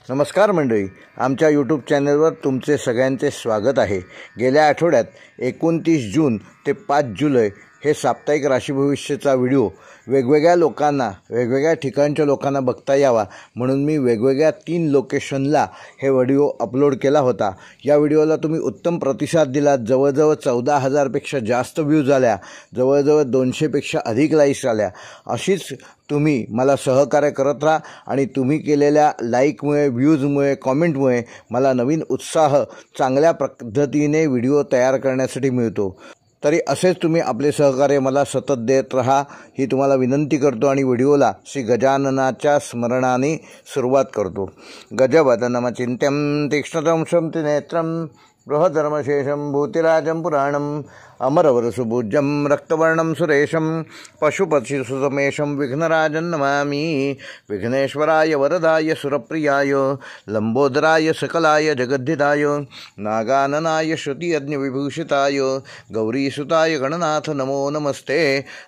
नमस्कार मंडळी, आमच्या यूट्यूब चॅनलवर तुमचे सगळ्यांचे स्वागत आहे। गेल्या आठवड्यात 29 जून ते 5 जुलै हे साप्ताहिक राशी भविष्याचा व्हिडिओ वेगवेगळ्या लोकांना, वेगवेगळ्या ठिकाणच्या लोकांना बघता यावा म्हणून मी वेगवेगळ्या 3 लोकेशनला हे व्हिडिओ अपलोड केला होता। या व्हिडिओला तुम्ही उत्तम प्रतिसाद दिलात। जवळजवळ 14,000 पेक्षा जास्त व्ह्यूज आल्या, जवळजवळ 200 पेक्षा अधिक लाईक्स आल्या। अशीच तुम्ही मला सहकार्य करत राहा आणि तुम्ही केलेल्या लाईकमुळे, व्ह्यूजमुळे, कॉमेंटमुळे मला नवीन उत्साह चांगल्या पद्धतीने व्हिडिओ तयार करण्यासाठी मिळतो। तरी असेच तुम्ही आपले सहकार्य मला सतत देत राहा ही तुम्हाला विनंती करतो आणि व्हिडिओला श्री गजाननाच्या स्मरणाने सुरुवात करतो। गजवदनमचिन्त्यं तीक्ष्णतं शमतिनेत्रं बृहधर्मशेषं भूतिराजं पुराणं अमरवरसुभुजं रक्तवर्णं सुरेशं पशुपतिसुतमेशं विघ्नराजं नमामि। विघ्नेश्वराय वरदाय सुरप्रियाय लंबोदराय सकलाय जगद्धिताय नागाननाय श्रुतियज्ञविभूषिताय गौरीसुताय गणनाथ नमो नमस्ते।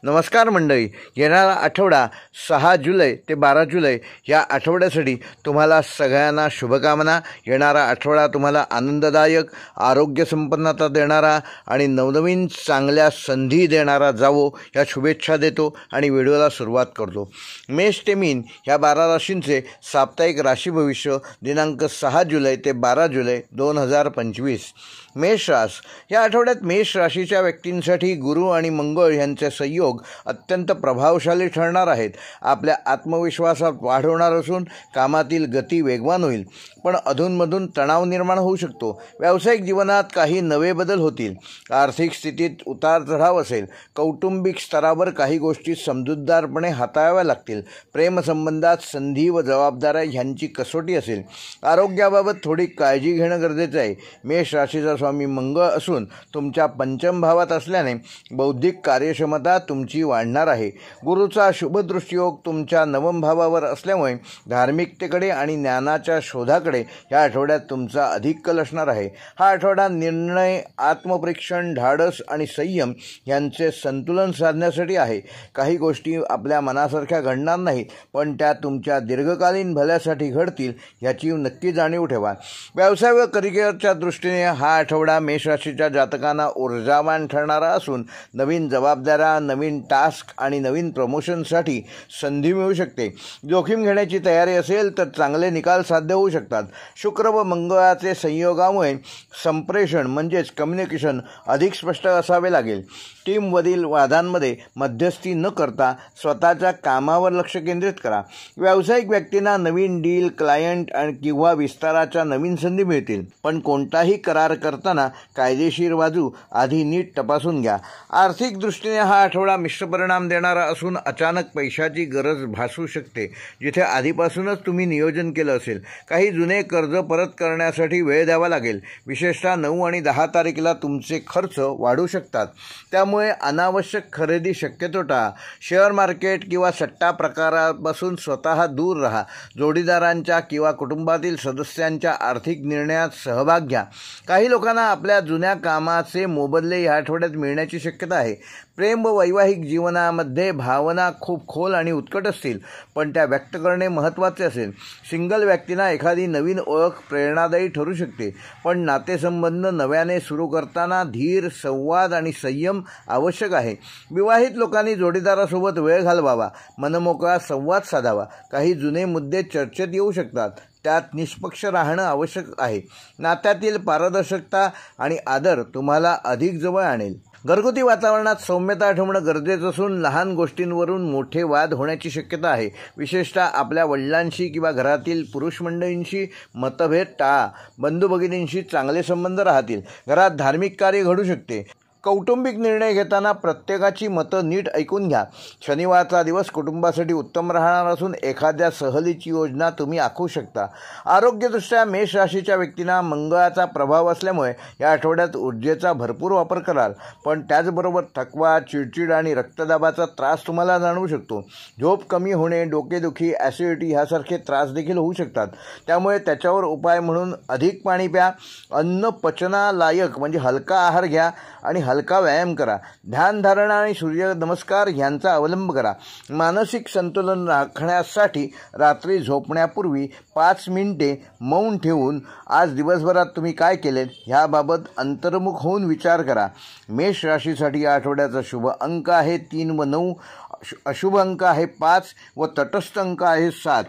नमस्कार मंडळी, येणारा आठवडा 6 जुलै ते 12 जुलै या आठवड्यासाठी तुम्हाला सगळ्यांना शुभकामना। येणारा आठवडा तुम्हाला आनंददायक, आरोग्यसंपन्नता देणारा आणि नवनवीन चांगल्या संधी देणारा जावो या शुभेच्छा देतो आणि व्हिडिओला सुरुवात करतो। मेष ते मीन या 12 राशींचे साप्ताहिक राशी भविष्य दिनांक 6 जुलै ते 12 जुलै 2025। मेष रास या आठवड्यात मेष राशीच्या व्यक्तींसाठी गुरु आणि मंगळ यांचे संयोग अत्यंत प्रभावशाली ठरणार आहेत। आपल्या आत्मविश्वासात वाढ होणार असून कामातील गती वेगवान होईल, पण अधूनमधून तणाव निर्माण होऊ शकतो। व्यावसायिक जीवनात काही नवे बदल होतील। आर्थिक स्थितीत उतार चढाव असेल। कौटुंबिक स्तरावर काही गोष्टी समजूतदारपणे हाताळाव्या लागतील। प्रेमसंबंधात संधी व जबाबदाऱ्या ह्यांची कसोटी असेल। आरोग्याबाबत थोडी काळजी घेणं गरजेचं आहे। मेष राशीचा स्वामी मंगळ असून तुमच्या पंचम भावात असल्याने बौद्धिक कार्यक्षमता तुमची वाढणार आहे। गुरुचा शुभदृष्टियोग तुमच्या नवम भावावर असल्यामुळे धार्मिकतेकडे आणि ज्ञानाच्या शोधाकडे या आठवड्यात तुमचा अधिक कल असणार आहे। हा आठवडा निर्णय, आत्मपरीक्षण, धाडस आणि संयम यांचे संतुलन साधण्यासाठी आहे। काही गोष्टी आपल्या मनासारख्या घडणार नाहीत, पण त्या तुमच्या दीर्घकालीन भल्यासाठी घडतील याची नक्की जाणीव ठेवा। व्यवसाय व करिअरच्या दृष्टीने हा आठवडा मेष राशीच्या जातकांना ऊर्जावान ठरणारा असून नवीन जबाबदाऱ्या, नवीन टास्क आणि नवीन प्रमोशनसाठी संधी मिळू शकते। जोखीम घेण्याची तयारी असेल तर चांगले निकाल साध्य होऊ शकतात। शुक्र व मंगळाचे संयोगामुळे संप्रेषण म्हणजेच कम्युनिकेशन अधिक स्पष्ट असावे लागेल। टीममधील वादांमध्ये मध्यस्थी न करता स्वतःच्या कामावर लक्ष केंद्रित करा। व्यावसायिक व्यक्तींना नवीन डील, क्लायंट किंवा विस्ताराच्या नवीन संधी मिळतील, पण कोणताही करार करताना कायदेशीर बाजू आधी नीट तपासून घ्या। आर्थिक दृष्टीने हा आठवडा मिश्र परिणाम देणारा असून अचानक पैशाची गरज भासू शकते, जिथे आधीपासूनच तुम्ही नियोजन केलं असेल। काही जुने कर्ज परत करण्यासाठी वेळ द्यावा लागेल। विशेषतः 9 आणि 10 तारखेला तुमचे खर्च वाढू शकतात, त्यामुळे अनावश्यक खरेदी शक्यतो टाळा। शेअर मार्केट किंवा सट्टा प्रकारापासून स्वतः दूर राहा। जोडीदारांच्या किंवा कुटुंबातील सदस्यांच्या आर्थिक निर्णयात सहभाग घ्या। काही लोकांना आपल्या जुन्या कामाचे मोबदले या आठवड्यात मिळण्याची शक्यता आहे। प्रेम व वैवाहिक जीवनामध्ये भावना खूप खोल आणि उत्कट असतील, पण त्या व्यक्त करणे महत्त्वाचे असेल। सिंगल व्यक्तींना एखादी नवीन ओळख प्रेरणादायी ठरू शकते, पण नातेसंबंध नव्याने सुरू करताना धीर, संवाद आणि संयम आवश्यक आहे। विवाहित लोकांनी जोडीदारासोबत वेळ घालवावा, मनमोकळा संवाद साधावा। काही जुने मुद्दे चर्चेत येऊ शकतात, त्यात निष्पक्ष राहणं आवश्यक आहे। नात्यातील पारदर्शकता आणि आदर तुम्हाला अधिक जवळ आणेल। घरगुती वातावरणात सौम्यता ठेवणं गरजेचं असून लहान गोष्टींवरून मोठे वाद होण्याची शक्यता आहे। विशेषतः आपल्या वडिलांशी किंवा घरातील पुरुष मंडळींशी मतभेद टाळा। बंधू भगिनींशी चांगले संबंध राहतील। घरात धार्मिक कार्य घडू शकते। कौटुंबिक निर्णय घेताना प्रत्येकाची मतं नीट ऐकून घ्या। शनिवारचा दिवस कुटुंबासाठी उत्तम राहणार असून एखाद्या सहलीची योजना तुम्ही आखू शकता। आरोग्यदृष्ट्या मेष राशीच्या व्यक्तींना मंगळाचा प्रभाव असल्यामुळे या आठवड्यात ऊर्जेचा भरपूर वापर कराल, पण त्याचबरोबर थकवा, चिडचिड आणि रक्तदाबाचा त्रास तुम्हाला जाणवू शकतो। झोप कमी होणे, डोकेदुखी, ॲसिडिटी ह्यासारखे त्रास देखील होऊ शकतात, त्यामुळे त्याच्यावर उपाय म्हणून अधिक पाणी प्या। अन्न पचनालायक म्हणजे हलका आहार घ्या आणि हलका व्यायाम करा. ध्यानधारणा आणि सूर्यनमस्कार यांचा अवलंब करा. मानसिक संतुलन राखण्यासाठी रात्री झोपण्यापूर्वी 5 मिनिटे मौन ठेवून आज दिवसभरात तुम्ही काय केले ह्याबाबत अंतर्मुख होऊन विचार करा. मेष राशीसाठी या आठवड्याचा शुभ अंक आहे 3 व 9. अशुभ अंक आहे 5 व तटस्थ अंक आहे 7.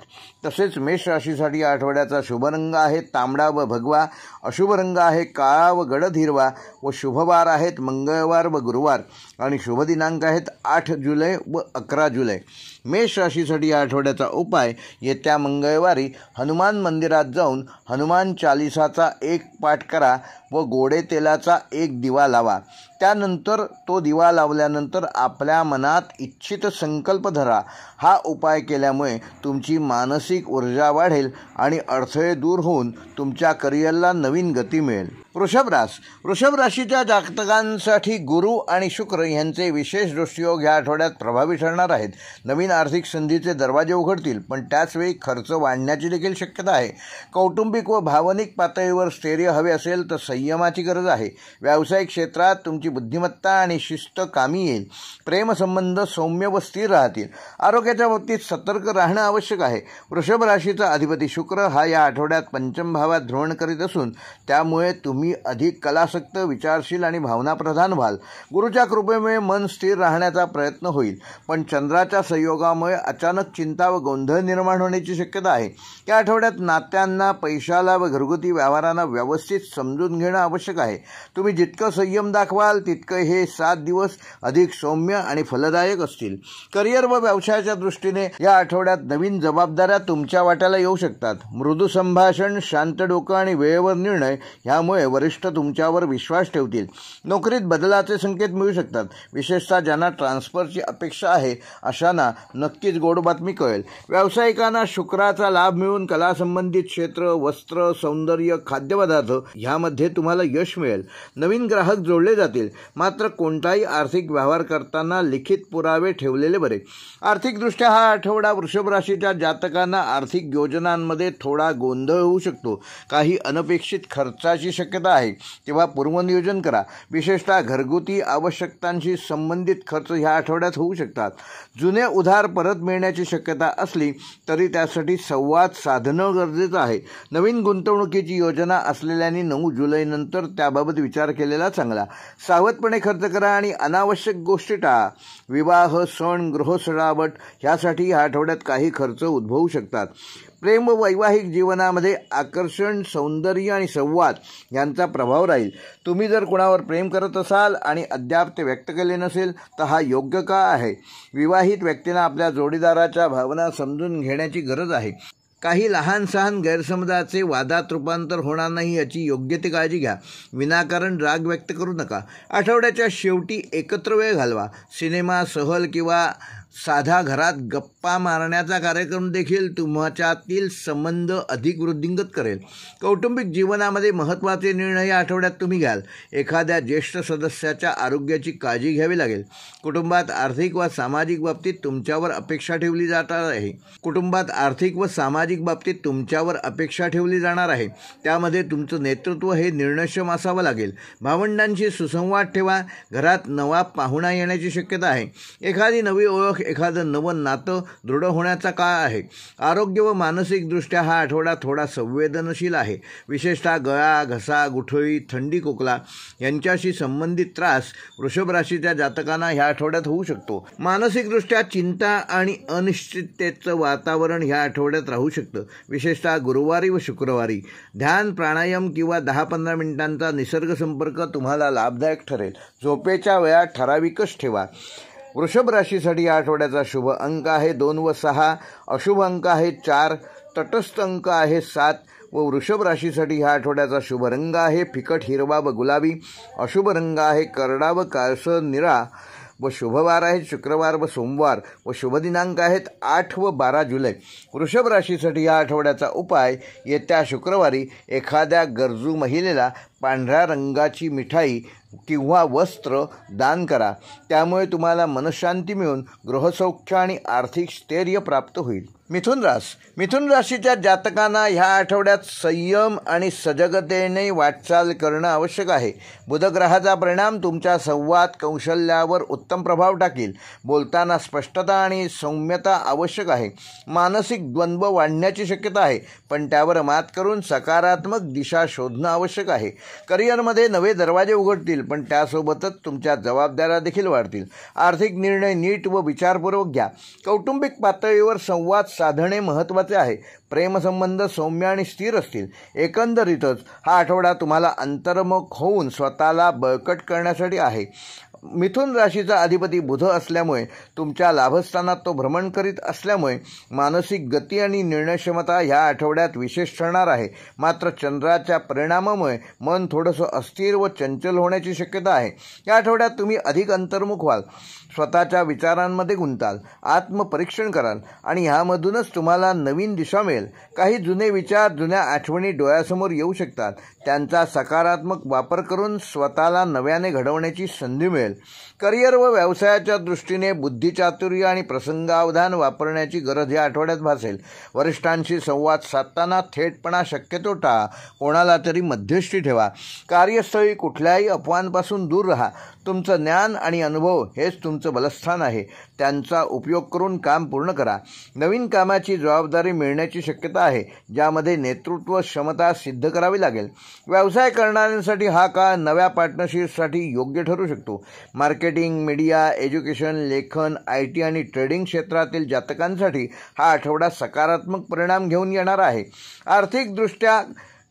तसेच मेष राशीसाठी या आठवड्याचा शुभ रंग आहे तांबडा व भगवा. अशुभ रंग आहे काळा व गडद हिरवा व शुभवार आहेत मंगळवार व गुरुवार आणि शुभ दिनांक आहेत 8 जुलै व 11 जुलै. मेष राशीसाठी या आठवड्याचा उपाय येत्या मंगळवारी हनुमान मंदिरात जाऊन हनुमान चालिसाचा 1 पाठ करा व गोडे तेलाचा 1 दिवा लावा. त्यानंतर तो दिवा लावल्यानंतर आपल्या मनात इच्छित संकल्प धरा. हा उपाय केल्यामुळे तुमची मानसिक ऊर्जा वाढेल आणि अडथळे दूर होऊन तुमच्या करिअरला नवीन गती मिळेल. वृषभ राशीच्या जातकांसाठी गुरु आणि शुक्र यांचे विशेष दृष्टियोग या आठवड्यात प्रभावी ठरणार आहेत. नवीन आर्थिक संधीचे दरवाजे उघडतील, पण त्याचवेळी खर्च वाढण्याची देखील शक्यता आहे. कौटुंबिक व भावनिक पातळीवर स्थैर्य हवे असेल तर संयमाची गरज आहे. व्यावसायिक क्षेत्रात तुमची बुद्धिमत्ता आणि शिस्त कामी येईल. प्रेमसंबंध सौम्य व स्थिर राहतील. आरोग्याच्या बाबतीत सतर्क राहणं आवश्यक आहे. वृषभ राशीचा अधिपती शुक्र हा या आठवड्यात पंचम भावात भ्रमण करीत असून त्यामुळे तुम्ही अधिक कलासक्त, विचारशील आणि भावनाप्रधान व्हाल. गुरुच्या कृपेमुळे मन स्थिर राहण्याचा प्रयत्न होईल, पण चंद्राच्या संयोगामुळे अचानक चिंता व गोंधळ निर्माण होण्याची शक्यता आहे. या आठवड्यात नात्यांना, पैशाला व घरगुती व्यवहारांना व्यवस्थित समजून घेणं आवश्यक आहे. तुम्ही जितकं संयम दाखवाल तितकं हे 7 दिवस अधिक सौम्य आणि फलदायक असतील. करिअर व व्यवसायाच्या दृष्टीने या आठवड्यात नवीन जबाबदाऱ्या तुमच्या वाट्याला येऊ शकतात. मृदू संभाषण, शांत डोकं आणि वेळेवर निर्णय यामुळे वरिष्ठ तुमच्यावर विश्वास ठेवतील. नोकरीत बदलाचे संकेत मिळू शकतात. विशेषतः ज्यांना ट्रान्सफरची अपेक्षा आहे अशांना नक्कीच गोड बातमी कळेल. व्यावसायिकांना शुक्राचा लाभ मिळून कलासंबंधित क्षेत्र, वस्त्र, सौंदर्य, खाद्यपदार्थ ह्यामध्ये तुम्हाला यश मिळेल. नवीन ग्राहक जोडले जातील. मात्र कोणताही आर्थिक व्यवहार करताना लिखित पुरावे ठेवलेले बरे. आर्थिकदृष्ट्या हा आठवडा वृषभ राशीच्या जातकांना आर्थिक योजनांमध्ये थोडा गोंधळ होऊ शकतो. काही अनपेक्षित खर्चाची शक्यता आहे, तेव्हा पूर्वनियोजन करा. विशेषतः घरगुती आवश्यकतांशी संबंधित खर्च ह्या आठवड्यात होऊ शकतात. जुने उधार परत मिळण्याची शक्यता असली तरी त्यासाठी संवाद साधणं गरजेचं आहे. नवीन गुंतवणुकीची योजना असलेल्यांनी 9 जुलैनंतर त्याबाबत विचार केलेला चांगला. सावधपणे खर्च करा आणि अनावश्यक गोष्टी टाळा. विवाह, सण, गृहसजावट ह्यासाठी या आठवड्यात काही खर्च उद्भवू शकतात. प्रेम व वैवाहिक जीवनामध्ये आकर्षण, सौंदर्य आणि संवाद यांचा प्रभाव राहील. तुम्ही जर कुणावर प्रेम करत असाल आणि अद्याप ते व्यक्त केले नसेल तर हा योग्य काळ आहे. विवाहित व्यक्तींना आपल्या जोडीदाराच्या भावना समजून घेण्याची गरज आहे. काही लहान सहान गैरसमजाचे वादात रूपांतर होणार नाही याची योग्य ती काळजी घ्या. विनाकारण राग व्यक्त करू नका. आठवड्याच्या शेवटी एकत्र वेळ घालवा. सिनेमा, सहल किंवा साधा घरात गप्पा मारण्याचा कार्यक्रम देखील तुमच्यातील संबंध अधिक वृद्धिंगत करेल. कौटुंबिक जीवनामध्ये महत्त्वाचे निर्णय या आठवड्यात तुम्ही घ्याल. एखाद्या ज्येष्ठ सदस्याच्या आरोग्याची काळजी घ्यावी लागेल. कुटुंबात आर्थिक व सामाजिक बाबतीत तुमच्यावर अपेक्षा ठेवली जाणार आहे. त्यामध्ये तुमचं नेतृत्व हे निर्णयक्षम असावं लागेल. भावंडांशी सुसंवाद ठेवा. घरात नवा पाहुणा येण्याची शक्यता आहे. एखादी नवी ओळख, एखादं नवं नातं दृढ होण्याचा काळ आहे. आरोग्य व मानसिकदृष्ट्या हा आठवडा थोडा संवेदनशील आहे. विशेषतः गळा, घसा, गुठळी, थंडी, खोकला यांच्याशी संबंधित त्रास वृषभ राशीच्या जातकांना ह्या आठवड्यात होऊ शकतो. मानसिकदृष्ट्या चिंता आणि अनिश्चिततेचं वातावरण ह्या आठवड्यात राहू शकतं. विशेषतः गुरुवारी व शुक्रवारी ध्यान, प्राणायाम किंवा 10-15 मिनिटांचा निसर्ग संपर्क तुम्हाला लाभदायक ठरेल. झोपेच्या वेळा ठराविकच ठेवा. वृषभ राशीसाठी या आठवड्याचा शुभ अंक आहे 2 व 6. अशुभ अंक आहे 4. तटस्थ अंक आहे 7 व वृषभ राशीसाठी ह्या आठवड्याचा शुभ रंग आहे फिकट हिरवा व गुलाबी. अशुभ रंग आहे करडा व काळसर निळा व शुभवार आहेत शुक्रवार व सोमवार व शुभ दिनांक आहेत 8 व 12 जुलै. वृषभ राशीसाठी या आठवड्याचा उपाय येत्या शुक्रवारी एखाद्या गरजू महिलेला पांढऱ्या रंगाची मिठाई किंवा वस्त्र दान करा. त्यामुळे तुम्हाला मनशांती मिळून गृहसौख्य आणि आर्थिक स्थैर्य प्राप्त होईल. मिथुन राशीच्या जातकांना ह्या आठवड्यात संयम आणि सजगतेने वाटचाल करणं आवश्यक आहे. बुध ग्रहाचा परिणाम तुमच्या संवाद कौशल्यावर उत्तम प्रभाव टाकील. बोलताना स्पष्टता आणि सौम्यता आवश्यक आहे. मानसिक द्वंद्व वाढण्याची शक्यता आहे, पण त्यावर मात करून सकारात्मक दिशा शोधणं आवश्यक आहे. करिअरमध्ये नवे दरवाजे उघडतील, पण त्यासोबतच तुमच्या जबाबदाऱ्या देखील वाढतील. आर्थिक निर्णय नीट व विचारपूर्वक घ्या. कौटुंबिक पातळीवर संवाद साधणे महत्त्वाचे आहे. प्रेमसंबंध सौम्य आणि स्थिर असतील. एकंदरीतच हा आठवडा तुम्हाला अंतर्मुख होऊन स्वतःला बळकट करण्यासाठी आहे. मिथुन राशीचा अधिपती बुध असल्यामुळे तुमच्या लाभस्थानात तो भ्रमण करीत असल्यामुळे मानसिक गती आणि निर्णयक्षमता ह्या आठवड्यात विशेष ठरणार आहे. मात्र चंद्राच्या परिणामामुळे मन थोडंसं अस्थिर व चंचल होण्याची शक्यता आहे. या आठवड्यात तुम्ही अधिक अंतर्मुख व्हाल, स्वतःच्या विचारांमध्ये गुंताल, आत्मपरीक्षण कराल आणि ह्यामधूनच तुम्हाला नवीन दिशा मिळेल. काही जुने विचार, जुन्या आठवणी डोळ्यासमोर येऊ शकतात. त्यांचा सकारात्मक वापर करून स्वतःला नव्याने घडवण्याची संधी मिळेल. करिअर व व्यवसायाच्या दृष्टीने बुद्धिचातुर्य आणि प्रसंगावधान वापरण्याची गरज या आठवड्यात भासेल. वरिष्ठांशी संवाद साधताना थेटपणा शक्यतो टाळा. कोणाला तरी मध्यस्थी ठेवा. कार्यस्थळी कुठल्याही अफवांपासून दूर राहा. तुमचं ज्ञान आणि अनुभव हेच तुमचं बलस्थान आहे. त्यांचा उपयोग करून काम पूर्ण करा. नवीन कामाची जबाबदारी मिळण्याची शक्यता आहे, ज्यामध्ये नेतृत्व क्षमता सिद्ध करावी लागेल. व्यवसाय करणाऱ्यांसाठी हा काळ नव्या पार्टनरशिपसाठी योग्य ठरू शकतो. मार्केटिंग, मीडिया, एज्युकेशन, लेखन, IT आणि ट्रेडिंग क्षेत्रातील जातकांसाठी हा आठवडा सकारात्मक परिणाम घेऊन येणार आहे. आर्थिकदृष्ट्या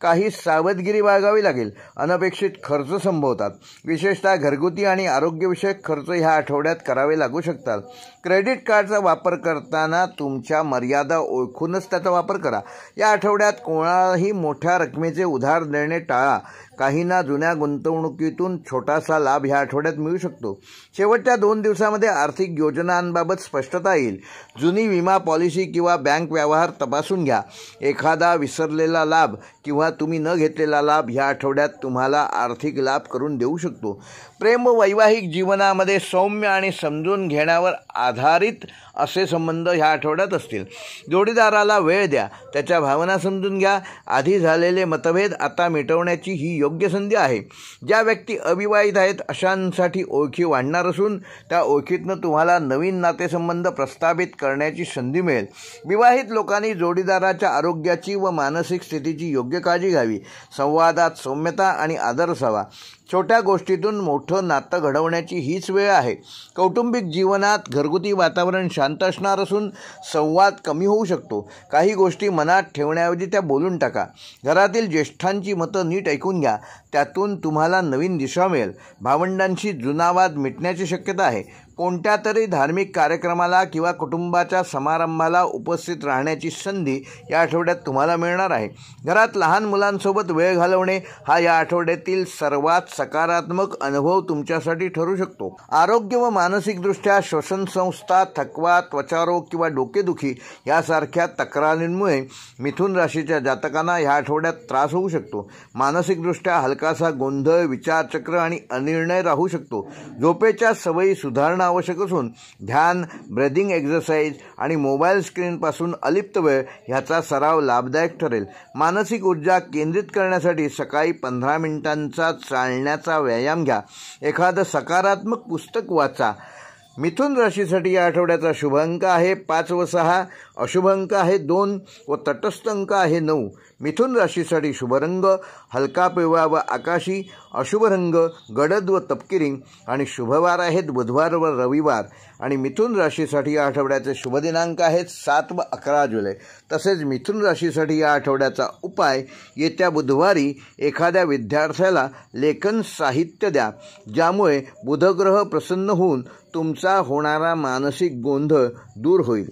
काही सावधगिरी बाळगावी लागेल. अनपेक्षित खर्च संभवतात. विशेषतः घरगुती आणि आरोग्यविषयक खर्च ह्या आठवड्यात करावे लागू शकतात. क्रेडिट कार्डचा वापर करताना तुमच्या मर्यादा ओळखूनच त्याचा वापर करा. या आठवड्यात कोणालाही मोठ्या रकमेचे उधार देणे टाळा. काहींना जुन्या गुंतवणुकीतून छोटासा लाभ ह्या आठवड्यात मिळू शकतो. शेवटच्या 2 दिवसामध्ये आर्थिक योजनांबाबत स्पष्टता येईल. जुनी विमा पॉलिसी किंवा बँक व्यवहार तपासून घ्या. एखादा विसरलेला लाभ किंवा तुम्ही न घेतलेला लाभ ह्या आठवड्यात तुम्हाला आर्थिक लाभ करून देऊ शकतो. प्रेम व वैवाहिक जीवनामध्ये सौम्य आणि समजून घेण्यावर आधारित असे संबंध ह्या आठवड्यात असतील. जोडीदाराला वेळ द्या. त्याच्या भावना समजून घ्या. आधी झालेले मतभेद आता मिटवण्याची ही योग्य संधी आहे. ज्या व्यक्ती अविवाहित आहेत अशांसाठी ओळखी वाढणार असून त्या ओळखीतनं तुम्हाला नवीन नातेसंबंध प्रस्थापित करण्याची संधी मिळेल. विवाहित लोकांनी जोडीदाराच्या आरोग्याची व मानसिक स्थितीची योग्य काळजी घ्यावी. संवादात सौम्यता आणि आदर असावा. छोट्या गोष्टीतून मोठं नातं घडवण्याची हीच वेळ आहे. कौटुंबिक जीवनात घरगुती वातावरण शांत असणार असून संवाद कमी होऊ शकतो. काही गोष्टी मनात ठेवण्याऐवजी त्या बोलून टाका. घरातील ज्येष्ठांची मतं नीट ऐकून घ्या. त्यातून तुम्हाला नवीन दिशा मिळेल. भावंडांशी जुना वाद मिटण्याची शक्यता आहे. कोणत्या तरी धार्मिक कार्यक्रमाला किंवा कुटुंबाच्या समारंभाला उपस्थित राहण्याची संधी या आठवड्यात तुम्हाला मिळणार आहे. घरात लहान मुलांसोबत वेळ घालवणे हा या आठवड्यातील सर्वात सकारात्मक अनुभव तुमच्यासाठी ठरू शकतो. आरोग्य व मानसिकदृष्ट्या श्वसनसंस्था, थकवा, त्वचारोग किंवा डोकेदुखी यासारख्या तक्रारींमुळे मिथुन राशीच्या जातकांना ह्या आठवड्यात त्रास होऊ शकतो. मानसिकदृष्ट्या हलकासा गोंधळ, विचारचक्र आणि अनिर्णय राहू शकतो. झोपेच्या सवयी सुधारणा आवश्यक असून ध्यान, ब्रेदिंग एक्सरसाइज आणि मोबाईल स्क्रीनपासून अलिप्त वेळ ह्याचा सराव लाभदायक ठरेल. मानसिक ऊर्जा केंद्रित करण्यासाठी सकाळी 15 मिनिटांचा चालण्याचा व्यायाम घ्या. एखादं सकारात्मक पुस्तक वाचा. मिथुन राशीसाठी या आठवड्याचा शुभ अंक आहे 5 व 6, अशुभ अंक आहे 2 व तटस्थ अंक आहे 9. मिथुन राशीसाठी शुभ रंग हलका पिवळा व आकाशी, अशुभ रंग गडद व तपकिरी आणि शुभवार आहेत बुधवार व रविवार. आणि मिथुन राशीसाठी या आठवड्याचे शुभ दिनांक आहेत 7 व 11 जुलै. तसेच मिथुन राशीसाठी या आठवड्याचा उपाय, येत्या बुधवारी एखाद्या विद्यार्थ्याला लेखन साहित्य द्या, ज्यामुळे बुधग्रह प्रसन्न होऊन तुमचा होणारा मानसिक गोंधळ दूर होईल.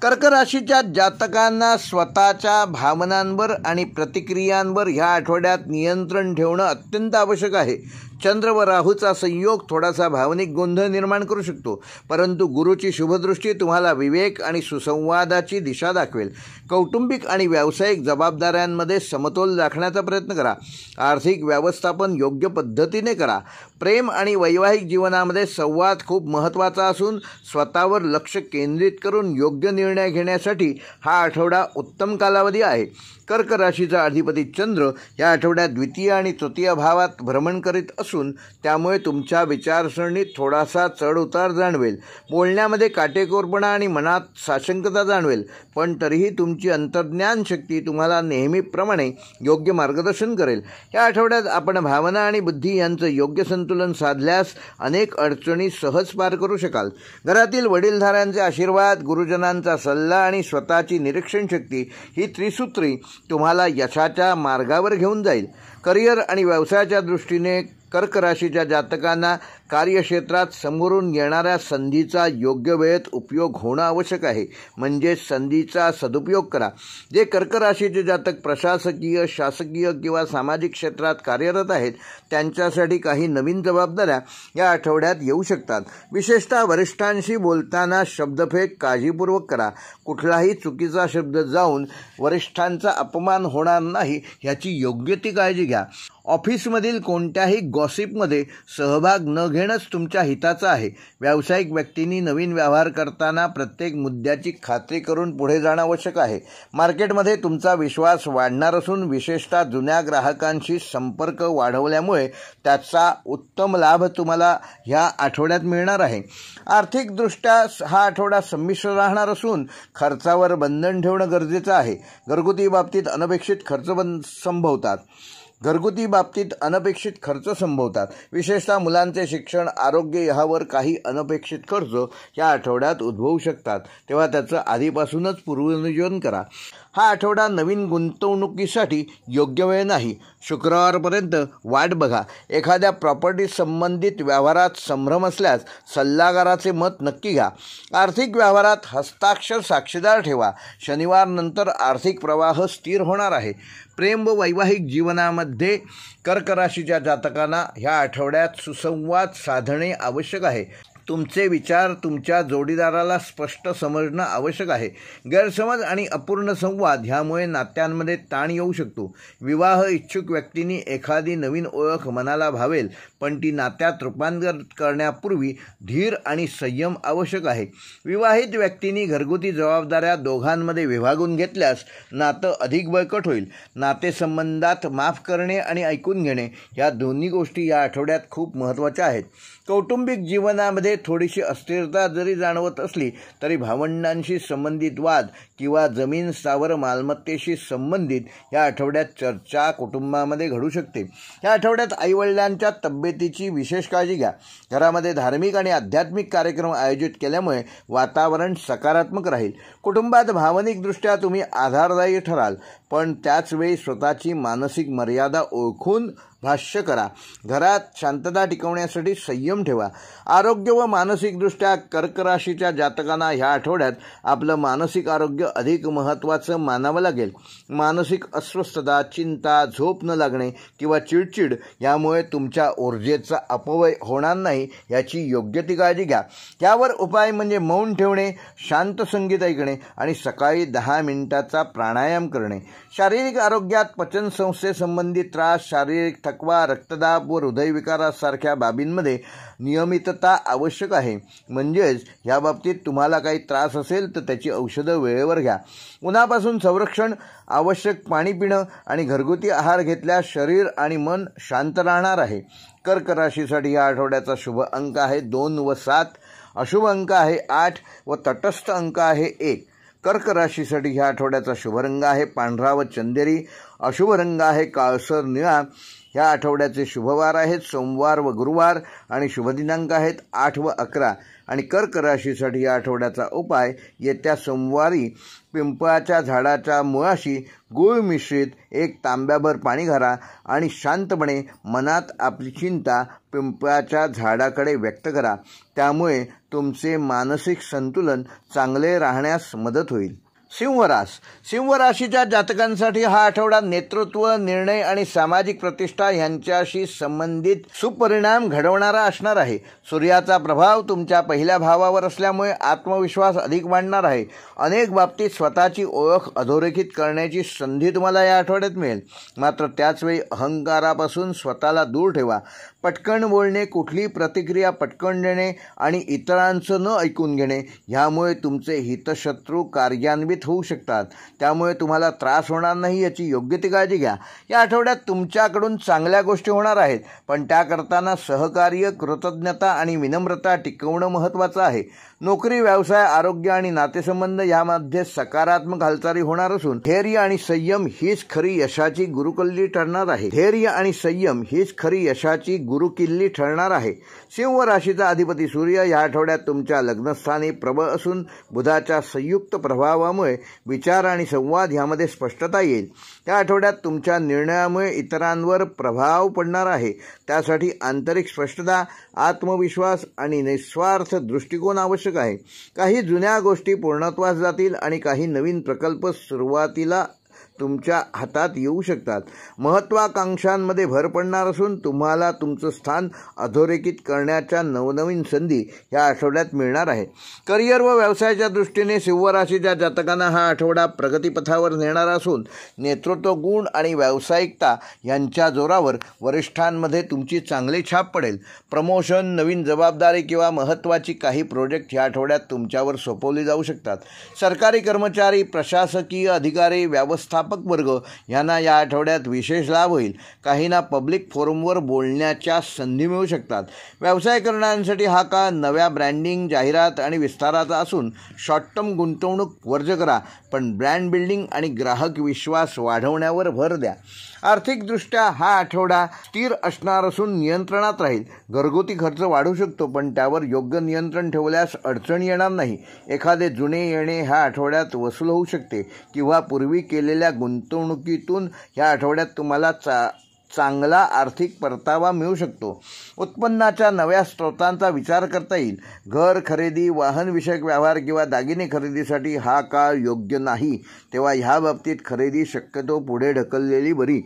कर्क राशीच्या जातकांना स्वतःच्या भावनांवर आणि प्रतिक्रियांवर ह्या आठवड्यात नियंत्रण ठेवणं अत्यंत आवश्यक आहे. चंद्र व राहूचा संयोग थोडासा भावनिक गोंधळ निर्माण करू शकतो, परंतु गुरुची शुभदृष्टी तुम्हाला विवेक आणि सुसंवादाची दिशा दाखवेल. कौटुंबिक आणि व्यावसायिक जबाबदाऱ्यांमध्ये समतोल राखण्याचा प्रयत्न करा. आर्थिक व्यवस्थापन योग्य पद्धतीने करा. प्रेम आणि वैवाहिक जीवनामध्ये संवाद खूप महत्त्वाचा असून स्वतःवर लक्ष केंद्रित करून योग्य निर्णय निर्णय घेण्यासाठी हा आठवडा उत्तम कालावधी आहे. कर्क राशीचा अधिपती चंद्र या आठवड्यात द्वितीय आणि तृतीय भावात भ्रमण करीत असून त्यामुळे तुमच्या विचारसरणीत थोडासा चढ उतार जाणवेल. बोलण्यामध्ये काटेकोरपणा आणि मनात साशंकता जाणवेल, पण तरीही तुमची अंतर्ज्ञान शक्ती तुम्हाला नेहमीप्रमाणे योग्य मार्गदर्शन करेल. या आठवड्यात आपण भावना आणि बुद्धी यांचं योग्य संतुलन साधल्यास अनेक अडचणी सहज पार करू शकाल. घरातील वडीलधाऱ्यांचे आशीर्वाद, गुरुजनांचा सल्ला आणि स्वतःची निरीक्षण शक्ती ही त्रिसूत्री तुम्हाला यशाच्या मार्गावर घेऊन जाईल. करिअर आणि व्यवसायाच्या दृष्टीने कर्क राशीच्या जातकांना कार्यक्षेत्रात समोरून येणाऱ्या संधीचा योग्य वेळेत उपयोग होणं आवश्यक आहे, म्हणजे संधीचा सदुपयोग करा. जे कर्क राशीचे जातक प्रशासकीय, शासकीय किंवा सामाजिक क्षेत्रात कार्यरत आहेत त्यांच्यासाठी काही नवीन जबाबदाऱ्या या आठवड्यात येऊ शकतात. विशेषतः वरिष्ठांशी बोलताना शब्दफेक काळजीपूर्वक करा. कुठलाही चुकीचा शब्द जाऊन वरिष्ठांचा अपमान होणार नाही याची योग्य ती काळजी घ्या. ऑफिसमधील कोणत्याही गॉसिपमध्ये सहभाग न घेणंच तुमच्या हिताचं आहे. व्यावसायिक व्यक्तींनी नवीन व्यवहार करताना प्रत्येक मुद्द्याची खात्री करून पुढे जाणं आवश्यक आहे. मार्केटमध्ये तुमचा विश्वास वाढणार असून विशेषतः जुन्या ग्राहकांशी संपर्क वाढवल्यामुळे त्याचा उत्तम लाभ तुम्हाला ह्या आठवड्यात मिळणार आहे. आर्थिकदृष्ट्या हा आठवडा संमिश्र राहणार असून खर्चावर बंधन ठेवणं गरजेचं आहे. घरगुती बाबतीत अनपेक्षित खर्च संभवतात. विशेषतः मुलांचे शिक्षण, आरोग्य यावर काही अनपेक्षित खर्च या आठवड्यात उद्भवू शकतात, तेव्हा त्याचं आधीपासूनच पूर्वनियोजन करा. हा आठवडा नवीन गुंतवणुकीसाठी योग्य वेळ नाही. शुक्रवारपर्यंत वाट बघा. एखाद्या प्रॉपर्टी संबंधित व्यवहारात संभ्रम असल्यास सल्लागाराचे मत नक्की घ्या. आर्थिक व्यवहारात हस्ताक्षर साक्षीदार ठेवा. शनिवारनंतर आर्थिक प्रवाह स्थिर होणार आहे. प्रेम व वैवाहिक जीवनामध्ये कर्क राशीच्या जातकांना ह्या आठवड्यात सुसंवाद साधणे आवश्यक आहे. तुमचे विचार तुमच्या जोडीदाराला स्पष्ट समजणं आवश्यक आहे. गैरसमज आणि अपूर्ण संवाद ह्यामुळे नात्यांमध्ये ताण येऊ शकतो. विवाह इच्छुक व्यक्तींनी एखादी नवीन ओळख मनाला भावेल, पण ती नात्यात रूपांतर करण्यापूर्वी धीर आणि संयम आवश्यक आहे. विवाहित व्यक्तींनी घरगुती जबाबदाऱ्या दोघांमध्ये विभागून घेतल्यास नातं अधिक बळकट होईल. नातेसंबंधात माफ करणे आणि ऐकून घेणे या दोन्ही गोष्टी या आठवड्यात खूप महत्त्वाच्या आहेत. कौटुंबिक जीवनामध्ये थोडीशी अस्थिरता जरी जाणवत असली तरी भावंडांशी संबंधित वाद किंवा जमीन स्थावर मालमत्तेशी संबंधित या आठवड्यात चर्चा कुटुंबामध्ये घडू शकते. या आठवड्यात आईवडिलांच्या तब्येतीची विशेष काळजी घ्या. घरामध्ये धार्मिक आणि आध्यात्मिक कार्यक्रम आयोजित केल्यामुळे वातावरण सकारात्मक राहील. कुटुंबात भावनिकदृष्ट्या तुम्ही आधारदायी ठराल, पण त्याचवेळी स्वतःची मानसिक मर्यादा ओळखून भाष्य करा. घरात शांतता टिकवण्यासाठी संयम ठेवा. आरोग्य व मानसिकदृष्ट्या कर्क राशीच्या जातकांना ह्या आठवड्यात आपलं मानसिक आरोग्य अधिक महत्त्वाचं मानावं लागेल. मानसिक अस्वस्थता, चिंता, झोप न लागणे किंवा चिडचिड यामुळे तुमच्या ऊर्जेचा अपव्यय होणार नाही याची योग्य ती काळजी घ्या. यावर उपाय म्हणजे मौन ठेवणे, शांत संगीत ऐकणे आणि सकाळी 10 मिनिटाचा प्राणायाम करणे. शारीरिक आरोग्यात पचनसंस्थेसंबंधित त्रास, शारीरिक थकवा, रक्तदाब व हृदयविकारासारख्या बाबींमध्ये नियमितता आवश्यक आहे. म्हणजेच या बाबतीत तुम्हाला काही त्रास असेल तर त्याची औषधं वेळेवर घ्या. उन्हापासून संरक्षण, आवश्यक पाणी पिणं आणि घरगुती आहार घेतल्यास शरीर आणि मन शांत राहणार आहे. कर्क राशीसाठी या आठवड्याचा शुभ अंक आहे 2 व 7. अशुभ अंक आहे 8 व तटस्थ अंक आहे 1. कर्क राशीसाठी ह्या आठवड्याचा शुभ रंग आहे पांढरा व चंदेरी. अशुभ रंग आहे काळसर निळा. ह्या आठवड्याचे शुभवार आहेत सोमवार व गुरुवार आणि शुभ दिनांक आहेत 8 व 11. आणि कर्क राशीसाठी या आठवड्याचा उपाय येत्या सोमवारी पिंपळाच्या झाडाच्या मुळाशी गूळ मिश्रित 1 तांब्याभर पाणी घाला आणि शांतपणे मनात आपली चिंता पिंपळाच्या झाडाकडे व्यक्त करा. त्यामुळे तुमचे मानसिक संतुलन चांगले राहण्यास मदत होईल. सिंह राशीच्या जातकांसाठी हा आठवडा नेतृत्व, निर्णय आणि सामाजिक प्रतिष्ठा यांच्याशी संबंधित सुपरिणाम घडवणारा असणार आहे. सूर्याचा प्रभाव तुमच्या पहिल्या भावावर असल्यामुळे आत्मविश्वास अधिक वाढणार आहे. अनेक बाबतीत स्वतःची ओळख अधोरेखित करण्याची संधी तुम्हाला या आठवड्यात मिळेल. मात्र त्याचवेळी अहंकारापासून स्वतःला दूर ठेवा. पटकन बोलणे, कुठली प्रतिक्रिया पटकन देणे आणि इतरांचं न ऐकून घेणे ह्यामुळे तुमचे हितशत्रू कार्यान्वित होऊ शकतात. त्यामुळे तुम्हाला त्रास होणार नाही याची योग्य ती काळजी घ्या. या आठवड्यात तुमच्याकडून चांगल्या गोष्टी होणार आहेत, पण त्या करताना सहकार्य, कृतज्ञता आणि विनम्रता टिकवणं महत्त्वाचं आहे. नोकरी, व्यवसाय, आरोग्य आणि नातेसंबंध यामध्ये सकारात्मक हालचाली होणार असून धैर्य आणि संयम हीच खरी यशाची गुरुकिल्ली ठरणार आहे. धैर्य आणि संयम हीच खरी यशाची गुरुकिल्ली ठरणार आहे. सिंह राशीचा अधिपती सूर्य या आठवड्यात तुमच्या लग्नस्थानी प्रबळ असून बुधाच्या संयुक्त प्रभावामुळे विचार आणि संवाद यामध्ये स्पष्टता येईल. या आठवड्यात तुमच्या निर्णयामुळे इतरांवर प्रभाव पडणार आहे. त्यासाठी आंतरिक स्पष्टता, आत्मविश्वास आणि निस्वार्थ दृष्टिकोन आवश्यक आहे. काही जुन्या गोष्टी पूर्णत्वास जातील आणि काही नवीन प्रकल्प सुरुवातीला तुमच्या हातात येऊ शकतात. महत्त्वाकांक्षांमध्ये भर पडणार असून तुम्हाला तुमचं स्थान अधोरेखित करण्याच्या नवनवीन संधी या आठवड्यात मिळणार आहे. करिअर व व्यवसायाच्या दृष्टीने सिंह राशीच्या जातकांना हा आठवडा प्रगतीपथावर नेणारा असून नेतृत्व गुण आणि व्यावसायिकता यांच्या जोरावर वरिष्ठांमध्ये तुमची चांगली छाप पडेल. प्रमोशन, नवीन जबाबदारी किंवा महत्त्वाची काही प्रोजेक्ट या आठवड्यात तुमच्यावर सोपवली जाऊ शकतात. सरकारी कर्मचारी, प्रशासकीय अधिकारी, व्यवस्थापक वर्ग यांना या आठवड्यात विशेष लाभ होईल. काहींना पब्लिक फोरमवर बोलण्याच्या संधी मिळू शकतात. व्यवसाय करणाऱ्यांसाठी हा काळ नव्या ब्रँडिंग, जाहिरात आणि विस्ताराचा असून शॉर्ट टर्म गुंतवणूक वर्ज करा, पण ब्रँड बिल्डिंग आणि ग्राहक विश्वास वाढवण्यावर भर द्या. आर्थिकदृष्ट्या हा आठवडा स्थिर असणार असून नियंत्रणात राहील. घरगुती खर्च वाढू शकतो, पण त्यावर योग्य नियंत्रण ठेवल्यास अडचणी येणार नाही. एखादे जुने येणे ह्या आठवड्यात वसूल होऊ शकते किंवा पूर्वी केलेल्या गुंतवणुकीतून ह्या आठवड्यात तुम्हाला चांगला आर्थिक परतावा मिळू शकतो. उत्पन्नाच्या नव्या स्रोतांचा विचार करता येईल. घर खरेदी, वाहनविषयक व्यवहार किंवा दागिने खरेदीसाठी हा काळ योग्य नाही, तेव्हा ह्या बाबतीत खरेदी शक्यतो पुढे ढकललेली बरी.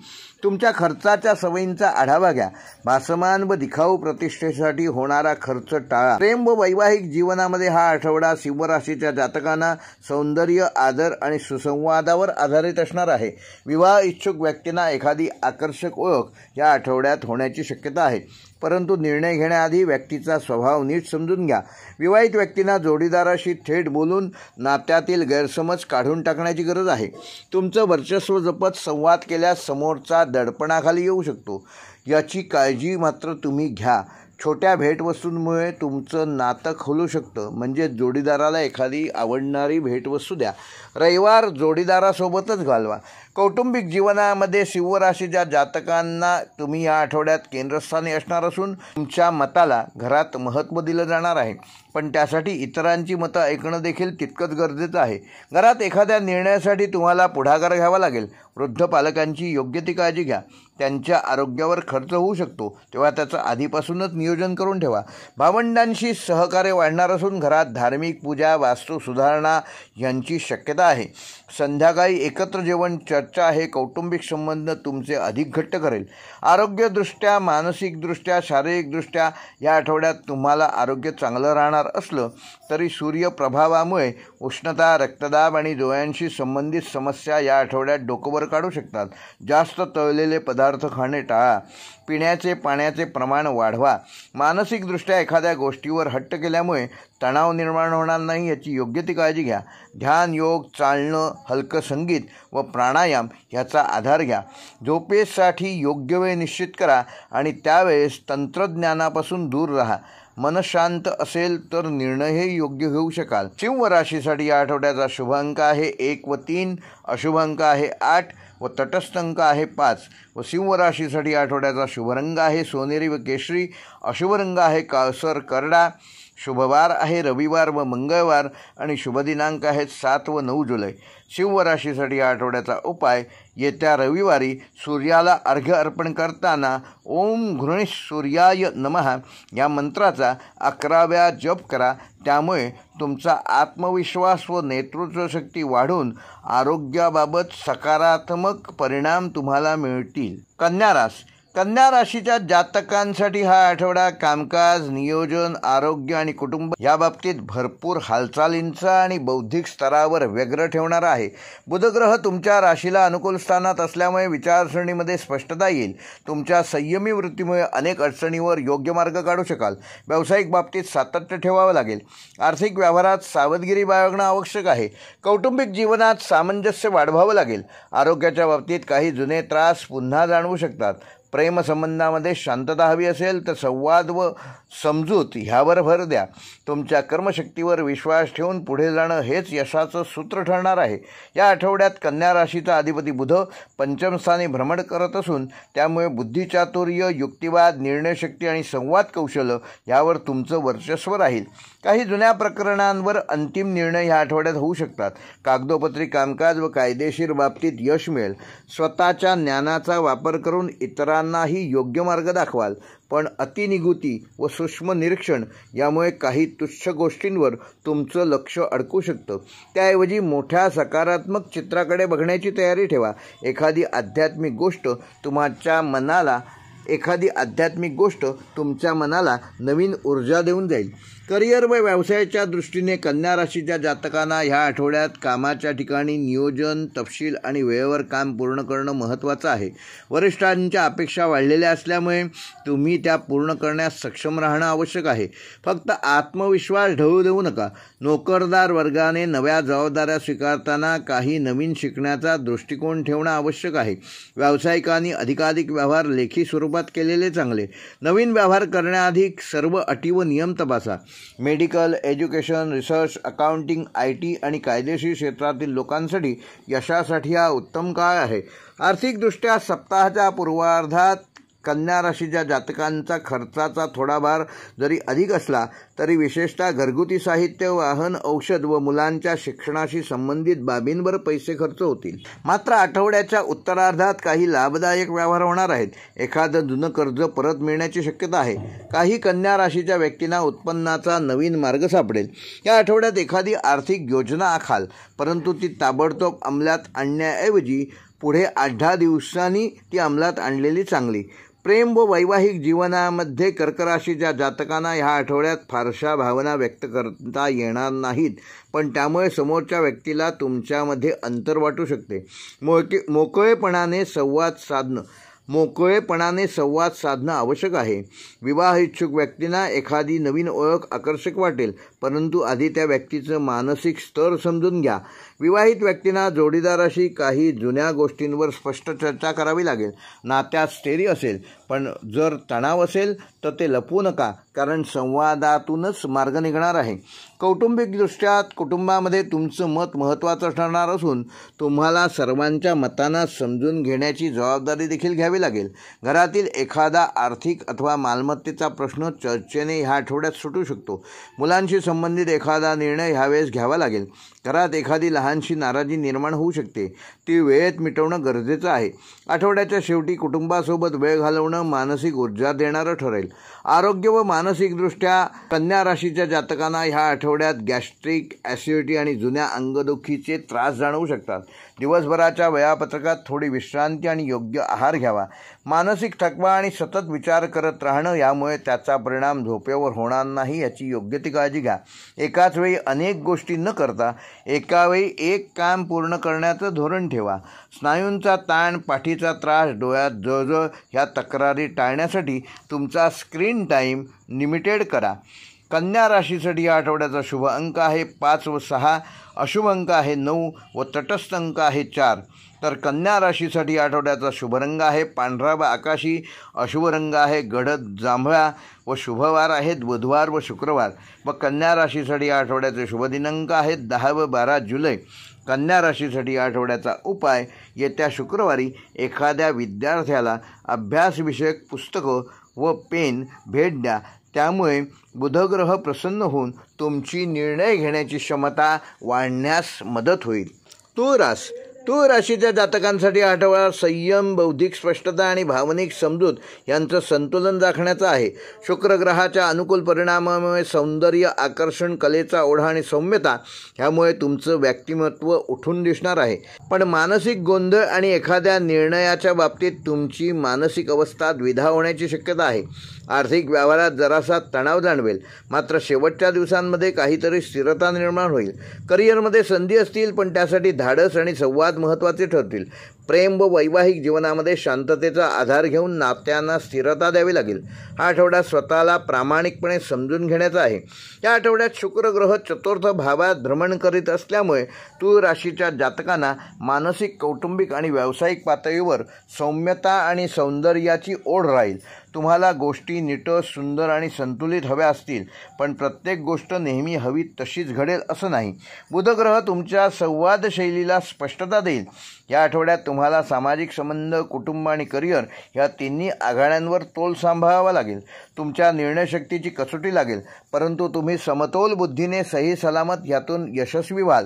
तुमच्या खर्चाच्या सवयींचा आढावा घ्या. भासमान व दिखाऊ प्रतिष्ठेसाठी होणारा खर्च टाळा. प्रेम व वैवाहिक जीवनामध्ये हा आठवडा सिंह राशीच्या जातकांना सौंदर्य, आदर आणि सुसंवादावर आधारित असणार आहे. विवाह इच्छुक व्यक्तींना एखादी आकर्षक ओळख या आठवड्यात होण्याची शक्यता आहे, परंतु निर्णय घेण्याआधी व्यक्तीचा स्वभाव नीट समजून घ्या. विवाहित व्यक्तींना जोडीदाराशी थेट बोलून नात्यातील गैरसमज काढून टाकण्याची गरज आहे. तुमचं वर्चस्व जपत संवाद केल्यास समोरचा दडपणाखाली येऊ शकतो, याची काळजी मात्र तुम्ही घ्या. छोट्या भेटवस्तूंमुळे तुमचं नातं खोलू शकतं, म्हणजे जोडीदाराला एखादी आवडणारी भेटवस्तू द्या. रविवार जोडीदारासोबतच घालवा. कौटुंबिक जीवनामध्ये सिंह राशीच्या जातकांना तुम्ही या आठवड्यात केंद्रस्थानी असणार असून तुमच्या मताला घरात महत्त्व दिलं जाणार आहे, पण त्यासाठी इतरांची मतं ऐकणं देखील तितकंच गरजेचं आहे. घरात एखाद्या निर्णयासाठी तुम्हाला पुढाकार घ्यावा लागेल. वृद्ध पालकांची योग्य ती काळजी घ्या. त्यांच्या आरोग्यावर खर्च होऊ शकतो, तेव्हा त्याचं आधीपासूनच नियोजन करून ठेवा. भावंडांशी सहकार्य वाढणार असून घरात धार्मिक पूजा, वास्तू सुधारणा यांची शक्यता आहे. संध्याकाळी एकत्र जेवण, चर्चा हे कौटुंबिक संबंध तुमचे अधिक घट्ट करेल. आरोग्यदृष्ट्या, मानसिकदृष्ट्या, शारीरिकदृष्ट्या या आठवड्यात तुम्हाला आरोग्य चांगलं राहणार असलं तरी सूर्य प्रभावामुळे उष्णता, रक्तदाब आणि डोळ्यांशी संबंधित समस्या या आठवड्यात डोकंवर काढू शकतात. जास्त तळलेले पदार्थ खाणे टाळा. पिण्याचे पाण्याचे प्रमाण वाढवा. मानसिकदृष्ट्या एखाद्या गोष्टीवर हट्ट केल्यामुळे तणाव निर्माण होणार नाही, याची योग्य ती काळजी घ्या. ध्यान, योग, चालणं, हलकं संगीत व प्राणायाम याचा आधार घ्या. झोपेसाठी योग्य वेळ निश्चित करा आणि त्यावेळेस तंत्रज्ञानापासून दूर राहा. मन शांत असेल तर निर्णयही योग्य घेऊ शकाल. सिंह राशीसाठी या आठवड्याचा शुभ अंक आहे 1 व 3, अशुभ अंक आहे 8 व तटस्थ अंक आहे 5 व सिंह राशीसाठी आठवड्याचा शुभ रंग आहे सोनेरी व केशरी, अशुभ रंग आहे काळसर करडा, शुभवार आहे रविवार व मंगळवार आणि शुभ दिनांक आहेत 7 व 9 जुलै. सिंह राशीसाठी या आठवड्याचा उपाय, येत्या रविवारी सूर्याला अर्घ्य अर्पण करताना ओम घृणीश सूर्याय नमः या मंत्राचा 11 वेळा जप करा. त्यामुळे तुमचा आत्मविश्वास व नेतृत्वशक्ती वाढून आरोग्याबाबत सकारात्मक परिणाम तुम्हाला मिळतील. कन्या कन्या राशीच्या जातकांसाठी हा आठवडा कामकाज, नियोजन, आरोग्य आणि कुटुंब या बाबतीत भरपूर हालचालींचा आणि बौद्धिक स्तरावर व्यग्र ठेवणारा आहे. बुधग्रह तुमच्या राशीला अनुकूल स्थानात असल्यामुळे विचारसरणीमध्ये स्पष्टता येईल. तुमच्या संयमी वृत्तीमुळे अनेक अडचणीवर योग्य मार्ग काढू शकाल. व्यावसायिक बाबतीत सातत्य ठेवावं लागेल. आर्थिक व्यवहारात सावधगिरी बाळगणं आवश्यक आहे. कौटुंबिक जीवनात सामंजस्य वाढवावं लागेल. आरोग्याच्या बाबतीत काही जुने त्रास पुन्हा जाणवू शकतात. प्रेमसंबंधामध्ये शांतता हवी असेल तर संवाद व समजूत ह्यावर भर द्या. तुमच्या कर्मशक्तीवर विश्वास ठेवून पुढे जाणं हेच यशाचं सूत्र ठरणार आहे. या आठवड्यात कन्या राशीचा अधिपती बुध पंचमस्थानी भ्रमण करत असून त्यामुळे बुद्धिचातुर्य, युक्तिवाद, निर्णयशक्ती आणि संवाद कौशल्य यावर तुमचं वर्चस्व राहील. काही जुन्या प्रकरणांवर अंतिम निर्णय ह्या आठवड्यात होऊ शकतात. कागदोपत्री कामकाज व कायदेशीर बाबतीत यश मिळेल. स्वतःच्या ज्ञानाचा वापर करून इतरांनाही योग्य मार्ग दाखवाल. पण अतिनिगुती व सूक्ष्म निरीक्षण यामुळे काही तुच्छ गोष्टींवर तुमचं लक्ष अडकू शकतं. त्याऐवजी मोठ्या सकारात्मक चित्राकडे बघण्याची तयारी ठेवा. एखादी आध्यात्मिक गोष्ट तुमच्या मनाला नवीन ऊर्जा देऊन जाईल. करिअर व व्यवसायाच्या दृष्टीने कन्या राशीच्या जातकांना ह्या आठवड्यात कामाच्या ठिकाणी नियोजन, तपशील आणि वेळेवर काम पूर्ण करणं महत्त्वाचं आहे. वरिष्ठांच्या अपेक्षा वाढलेल्या असल्यामुळे तुम्ही त्या पूर्ण करण्यास सक्षम राहणं आवश्यक आहे. फक्त आत्मविश्वास ढळू देऊ नका. नोकरदार वर्गाने नव्या जबाबदाऱ्या स्वीकारताना काही नवीन शिकण्याचा दृष्टिकोन ठेवणं आवश्यक आहे. व्यावसायिकांनी अधिकाधिक व्यवहार लेखी स्वरूपात केलेले चांगले. नवीन व्यवहार करण्याआधी सर्व अटी व नियम तपासा. Medical, education, research, accounting, IT आणि कायदेशीर क्षेत्रातील लोकांसाठी यशासाठी हा उत्तम काळ आहे. आर्थिकदृष्ट्या सप्ताहाच्या पूर्वार्धात कन्या राशीच्या जातकांचा खर्चाचा थोडा भार जरी अधिक असला तरी विशेषतः घरगुती साहित्य, वाहन, औषध व मुलांच्या शिक्षणाशी संबंधित बाबींवर पैसे खर्च होतील. मात्र आठवड्याच्या उत्तरार्धात काही लाभदायक व्यवहार होणार आहेत. एखादं जुनं कर्ज परत मिळण्याची शक्यता आहे. काही कन्या राशीच्या व्यक्तींना उत्पन्नाचा नवीन मार्ग सापडेल. या आठवड्यात एखादी आर्थिक योजना आखाल, परंतु ती ताबडतोब अंमलात आणण्याऐवजी पुढे 8-10 दिवसांनी ती अंमलात आणलेली चांगली. प्रेम व वैवाहिक जीवनामध्ये कर्क राशीच्या जातकांना ह्या आठवड्यात फारशा भावना व्यक्त करता येणार नाहीत, पण त्यामुळे समोरच्या व्यक्तीला तुमच्यामध्ये अंतर वाटू शकते. मोकळेपणाने संवाद साधणं आवश्यक आहे. विवाह इच्छुक व्यक्तींना एखादी नवीन ओळख आकर्षक वाटेल, परंतु आधी त्या व्यक्तीचं मानसिक स्तर समजून घ्या. विवाहित व्यक्तींना जोडीदाराशी काही जुन्या गोष्टींवर स्पष्ट चर्चा करावी लागेल. नात्यात स्थैर्य असेल, पण जर तणाव असेल तर ते लपवू नका, कारण संवादातूनच मार्ग निघणार आहे. कौटुंबिकदृष्ट्या कुटुंबामध्ये तुमचं मत महत्त्वाचं ठरणार असून तुम्हाला सर्वांच्या मतांना समजून घेण्याची जबाबदारी देखील घ्यावी लागेल. घरातील एखादा आर्थिक अथवा मालमत्तेचा प्रश्न चर्चेने ह्या आठवड्यात सुटू शकतो. मुलांशी संबंधित एखादा निर्णय ह्यावेळेस घ्यावा लागेल. घरात एखादी लहानशी नाराजी निर्माण होऊ शकते, ती वेळेत मिटवणं गरजेचं आहे. आठवड्याच्या शेवटी कुटुंबासोबत वेळ घालवणं मानसिक ऊर्जा देणारं ठरेल. आरोग्य व मानसिकदृष्ट्या कन्या राशीच्या जातकांना ह्या आठवड्यात गॅस्ट्रिक, ॲसिडिटी आणि जुन्या अंगदुखीचे त्रास जाणवू शकतात. दिवसभराच्या वेळापत्रकात थोडी विश्रांती आणि योग्य आहार घ्यावा. मानसिक थकवा आणि सतत विचार करत राहणं यामुळे त्याचा परिणाम झोपेवर होणार नाही याची योग्य ती काळजी घ्या. एकाच वेळी अनेक गोष्टी न करता एकावेळी एक काम पूर्ण करण्याचं धोरण ठेवा. स्नायूंचा ताण, पाठीचा त्रास, डोळ्यात जळजळ ह्या तक्रारी टाळण्यासाठी तुमचा स्क्रीन टाईम लिमिटेड करा. कन्या राशीसाठी या आठवड्याचा शुभ अंक आहे 5 व 6, अशुभ अंक आहे 9 व तटस्थ अंक आहे 4. तर कन्या राशीसाठी आठवड्याचा शुभ रंग आहे पांढरा व आकाशी, अशुभ रंग आहे गडद जांभळा व शुभवार आहेत बुधवार व शुक्रवार. व कन्या राशीसाठी आठवड्याचे शुभ दिनांक आहेत 10 व 12 जुलै. कन्या राशीसाठी आठवड्याचा उपाय: येत्या शुक्रवारी एखाद्या विद्यार्थ्याला अभ्यासविषयक पुस्तकं व पेन भेट द्या. त्यामुळे बुधग्रह प्रसन्न होऊन तुमची निर्णय घेण्याची क्षमता वाढण्यास मदत होईल. तुळ रास: तूळ राशीच्या जातकांसाठी आठवडा संयम, बौद्धिक स्पष्टता आणि भावनिक समजूत यांचं संतुलन राखण्याचा आहे. शुक्र ग्रहाच्या अनुकूल परिणामामुळे सौंदर्य, आकर्षण, कलेचा ओढा आणि सौम्यता ह्यामुळे तुमचं व्यक्तिमत्व उठून दिसणार आहे. पण मानसिक गोंधळ आणि एखाद्या निर्णयाच्या बाबतीत तुमची मानसिक अवस्था द्विधा होण्याची शक्यता आहे. आर्थिक व्यवहारात जरासा तणाव जाणवेल, मात्र शेवटच्या दिवसांमध्ये काहीतरी स्थिरता निर्माण होईल. करिअरमध्ये संधी असतील, पण त्यासाठी धाडस आणि संवाद महत्त्वाचे ठरतील. प्रेम व वैवाहिक जीवनामध्ये शांततेचा आधार घेऊन नात्यांना स्थिरता द्यावी लागेल. हा आठवडा स्वतःला प्रामाणिकपणे समजून घेण्याचा आहे. या आठवड्यात शुक्र ग्रह चतुर्थ भावात भ्रमण करीत असल्यामुळे तूळ राशीच्या जातकांना मानसिक, कौटुंबिक आणि व्यावसायिक पातळीवर सौम्यता आणि सौंदर्याची ओढ राहील. तुम्हाला गोष्टी नीट, सुंदर आणि संतुलित हव्या असतील, पण प्रत्येक गोष्ट नेहमी हवी तशीच घडेल असं नाही. बुध ग्रह तुमच्या संवाद शैलीला स्पष्टता देईल. या आठवड्यात तुम्हाला सामाजिक संबंध, कुटुंब आणि करिअर या तिन्ही आघाड्यांवर तोल सांभाळावा लागेल. तुमच्या निर्णयशक्तीची कसोटी लागेल, परंतु तुम्ही समतोल बुद्धीने सही सलामत यातून यशस्वी व्हाल.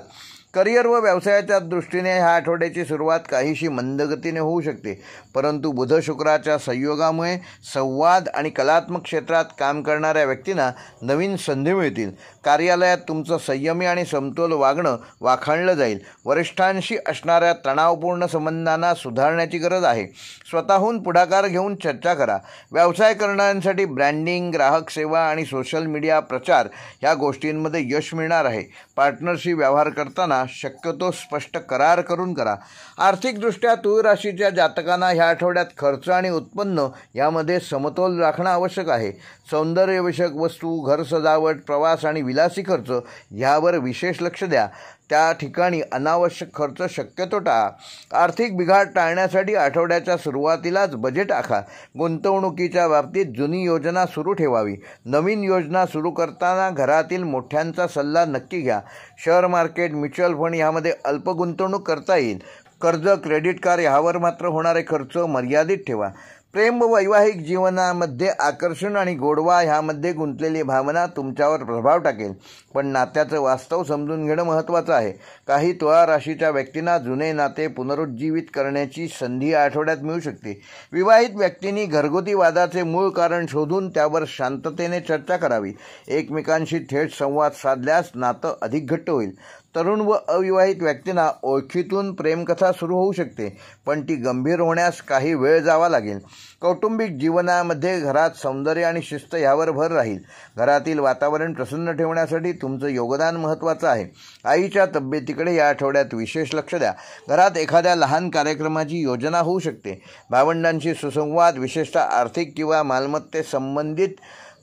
करिअर व व्यवसायाच्या दृष्टीने ह्या आठवड्याची सुरुवात काहीशी मंदगतीने होऊ शकते, परंतु बुध शुक्राच्या संयोगामुळे संवाद आणि कलात्मक क्षेत्रात काम करणाऱ्या व्यक्तींना नवीन संधी मिळतील. कार्यालयात तुमचं संयमी आणि समतोल वागणं वाखाणलं जाईल. वरिष्ठांशी असणाऱ्या तणावपूर्ण संबंधांना सुधारण्याची गरज आहे. स्वतःहून पुढाकार घेऊन चर्चा करा. व्यवसाय करणाऱ्यांसाठी ब्रँडिंग, ग्राहक सेवा आणि सोशल मीडिया प्रचार या गोष्टींमध्ये यश मिळणार आहे. पार्टनरशी व्यवहार करताना शक्यतो स्पष्ट करार करून करा. आर्थिकदृष्ट्या तूळ राशीच्या जातकांना ह्या आठवड्यात खर्च आणि उत्पन्न यामध्ये समतोल राखणं आवश्यक आहे. सौंदर्यविषयक वस्तू, घर सजावट, प्रवास आणि विलासी खर्च ह्यावर विशेष लक्ष द्या. त्या ठिकाणी अनावश्यक खर्च शक्यतो टाळा. आर्थिक बिघाड टाळण्यासाठी आठवड्याच्या सुरुवातीलाच बजेट आखा. गुंतवणुकीच्या बाबतीत जुनी योजना सुरू ठेवावी. नवीन योजना सुरू करताना घरातील मोठ्यांचा सल्ला नक्की घ्या. शेअर मार्केट, म्युच्युअल फंड यामध्ये अल्प गुंतवणूक करता येईल. कर्ज, क्रेडिट कार्ड यावर मात्र होणारे खर्च मर्यादित ठेवा. प्रेम व वैवाहिक जीवनामध्ये आकर्षण आणि गोडवा ह्यामध्ये गुंतलेली भावना तुमच्यावर प्रभाव टाकेल, पण नात्याचं वास्तव समजून घेणं महत्त्वाचं आहे. काही तुळा राशीच्या व्यक्तींना जुने नाते पुनरुज्जीवित करण्याची संधी आठवड्यात मिळू शकते. विवाहित व्यक्तींनी घरगुती वादाचे मूळ कारण शोधून त्यावर शांततेने चर्चा करावी. एकमेकांशी थेट संवाद साधल्यास नातं अधिक घट्ट होईल. तरुण व अविवाहित व्यक्तींना ओळखीतून प्रेमकथा सुरू होऊ शकते, पण ती गंभीर होण्यास काही वेळ जावा लागेल. कौटुंबिक जीवनामध्ये घरात सौंदर्य आणि शिस्त यावर भर राहील. घरातील वातावरण प्रसन्न ठेवण्यासाठी तुमचं योगदान महत्त्वाचं आहे. आईच्या तब्येतीकडे या आठवड्यात विशेष लक्ष द्या. घरात एखाद्या लहान कार्यक्रमाची योजना होऊ शकते. भावंडांशी सुसंवाद, विशेषतः आर्थिक किंवा मालमत्ते संबंधित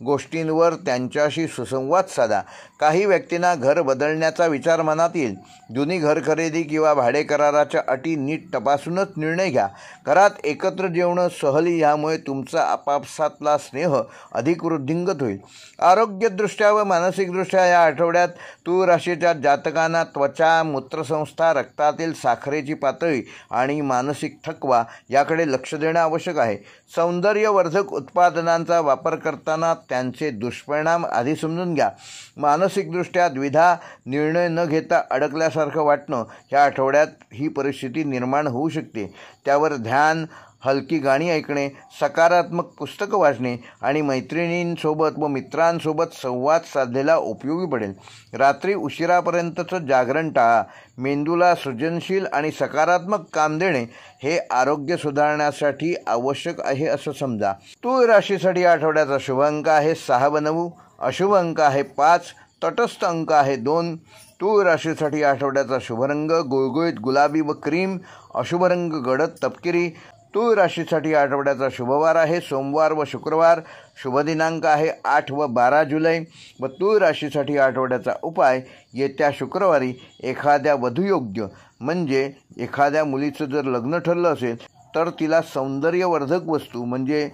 गोष्टींवर त्यांच्याशी सुसंवाद साधा. काही व्यक्तींना घर बदलण्याचा विचार मनात येईल. जुनी घर खरेदी किंवा भाडे कराराच्या अटी नीट तपासूनच निर्णय घ्या. घरात एकत्र जेवणं, सहली यामुळे तुमचा आपापसातला स्नेह अधिक वृद्धिंगत होईल. आरोग्यदृष्ट्या व मानसिकदृष्ट्या या आठवड्यात तूळ राशीच्या जातकांना त्वचा, मूत्रसंस्था, रक्तातील साखरेची पातळी आणि मानसिक थकवा याकडे लक्ष देणं आवश्यक आहे. सौंदर्यवर्धक उत्पादनांचा वापर करताना त्यांचे दुष्परिणाम आधी समजून घ्या. मानसिकदृष्ट्या द्विधा, निर्णय न घेता अडकल्यासारखं वाटणं ह्या आठवड्यात ही परिस्थिती निर्माण होऊ शकते. त्यावर ध्यान, हलकी गाणी ऐकणे, सकारात्मक पुस्तकं वाचणे आणि मैत्रिणींसोबत व मित्रांसोबत संवाद साधलेला उपयोगी पडेल. रात्री उशिरापर्यंतचं जागरण टाळा. मेंदूला सृजनशील आणि सकारात्मक काम देणे हे आरोग्य सुधारण्यासाठी आवश्यक आहे असं समजा. तूळ राशीसाठी आठवड्याचा शुभ अंक आहे 6 व 9. अशुभ अंक आहे 5. तटस्थ अंक आहे 2. तूळ राशीसाठी आठवड्याचा शुभ रंग गुळगुळीत गुलाबी व क्रीम. अशुभ रंग गडद तपकिरी. तूळ राशीसाठी आठवड्याचा शुभवार आहे सोमवार व शुक्रवार. शुभ दिनांक आहे 8 व 12 जुलै. व तूळ राशीसाठी आठवड्याचा उपाय येत्या शुक्रवारी एखाद्या वधूयोग्य म्हणजे एखाद्या मुलीचं जर लग्न ठरलं असेल तर तिला सौंदर्यवर्धक वस्तू म्हणजे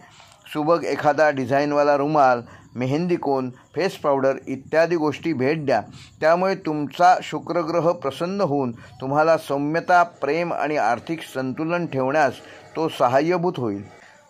सुबक एखादा डिझाईनवाला रुमाल, मेहंदी कोन, फेस पावडर इत्यादी गोष्टी भेट द्या. त्यामुळे तुमचा शुक्रग्रह प्रसन्न होऊन तुम्हाला सौम्यता, प्रेम आणि आर्थिक संतुलन ठेवण्यास तो सहाय्यभूत होईल.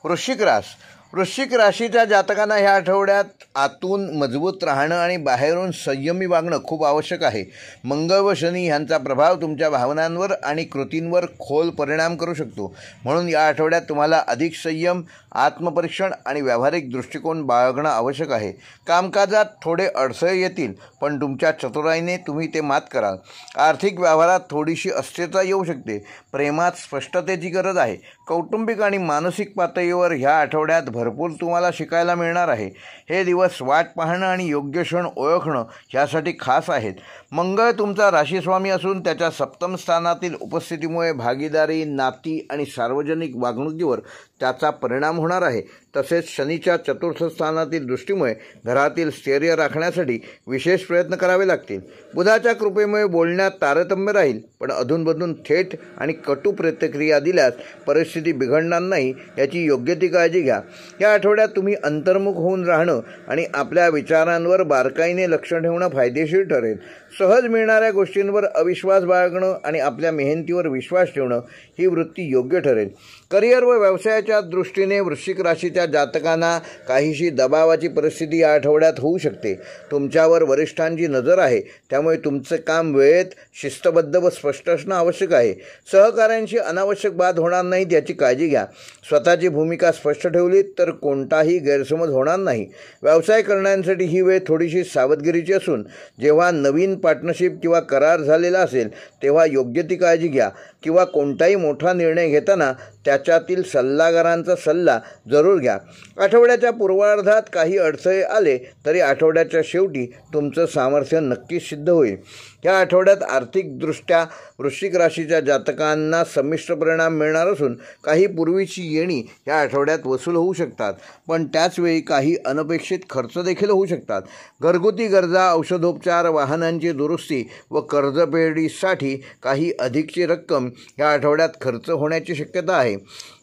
वृश्चिक रास. वृश्चिक राशीच्या जातकांना ह्या आठवड्यात आतून मजबूत राहणं आणि बाहेरून संयमी वागणं खूप आवश्यक आहे. मंगळ व शनी ह्यांचा प्रभाव तुमच्या भावनांवर आणि कृतींवर खोल परिणाम करू शकतो. म्हणून या आठवड्यात तुम्हाला अधिक संयम, आत्मपरीक्षण आणि व्यावहारिक दृष्टिकोन बाळगणं आवश्यक आहे. कामकाजात थोडे अडथळे येतील, पण तुमच्या चतुराईने तुम्ही ते मात कराल. आर्थिक व्यवहारात थोडीशी अस्थिरता येऊ शकते. प्रेमात स्पष्टतेची गरज आहे. कौटुंबिक आणि मानसिक पातळीवर ह्या आठवड्यात भरपूर तुम्हाला शिकायला मिळणार आहे. हे दिवस वाट पाहणं आणि योग्य क्षण ओळखणं ह्यासाठी खास आहेत. मंगळ तुमचा राशीस्वामी असून त्याच्या सप्तम स्थानातील उपस्थितीमुळे भागीदारी, नाती आणि सार्वजनिक वागणुकीवर त्याचा परिणाम होणार आहे. तसेच शनीच्या चतुर्थ स्थानातील दृष्टीमुळे घरातील स्थैर्य राखण्यासाठी विशेष प्रयत्न करावे लागतील. बुधाच्या कृपेमुळे बोलण्यात तारतम्य राहील, पण अधूनमधून थेट आणि कटू प्रतिक्रिया दिल्यास परिस्थिती बिघडणार नाही याची योग्य ती काळजी घ्या. या आठवड्यात तुम्ही अंतर्मुख होऊन राहणं आणि आपल्या विचारांवर बारकाईने लक्ष ठेवणं फायदेशीर ठरेल. सहज मिळणाऱ्या गोष्टींवर अविश्वास बाळगणं आणि आपल्या मेहनतीवर विश्वास ठेवणं ही वृत्ती योग्य ठरेल. करिअर व व्यवसायाच्या दृष्टीने वृश्चिक राशीच्या जातकांना काहीशी दबावाची परिस्थिती या आठवड्यात होऊ शकते. तुमच्यावर वरिष्ठांची नजर आहे, त्यामुळे तुमचं काम वेळेत, शिस्तबद्ध व स्पष्ट असणं आवश्यक आहे. सहकाऱ्यांशी अनावश्यक वाद होणार नाहीत याची काळजी घ्या. स्वतःची भूमिका स्पष्ट ठेवली तर कोणताही गैरसमज होणार नाही. व्यवसाय करण्यासाठी ही वेळ थोडीशी सावधगिरीची असून जेव्हा नवीन पार्टनरशिप किंवा करार झालेला असेल तेव्हा योग्य ती काळजी घ्या. किंवा कोणताही मोठा निर्णय घेताना त्याच्यातील सल्लागारांचा सल्ला जरूर घ्या. आठवड्याच्या पूर्वार्धात काही अडथळे आले तरी आठवड्याच्या शेवटी तुमचं सामर्थ्य नक्कीच सिद्ध होईल. या आठवड्यात आर्थिकदृष्ट्या वृश्चिक राशीच्या जातकांना संमिश्र परिणाम मिळणार असून काही पूर्वीची येणी या आठवड्यात वसूल होऊ शकतात, पण त्याचवेळी काही अनपेक्षित खर्च देखील होऊ शकतात. घरगुती गरजा, औषधोपचार, वाहनांची दुरुस्ती व कर्जफेडीसाठी काही अधिकची रक्कम या आठवड्यात खर्च होण्याची शक्यता आहे.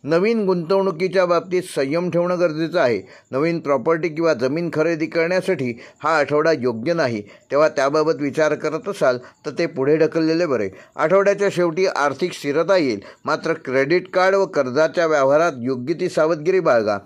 नवीन गुंतवणुकीच्या बाबतीत संयम ठेवणं गरजेचं आहे. नवीन प्रॉपर्टी किंवा जमीन खरेदी करण्यासाठी हा आठवडा योग्य नाही, तेव्हा त्याबाबत विचार करत असाल तर ते पुढे ढकललेले बरे. आठवड्याच्या शेवटी आर्थिक स्थिरता येईल, मात्र क्रेडिट कार्ड व कर्जाच्या व्यवहारात योग्य ती सावधगिरी बाळगा.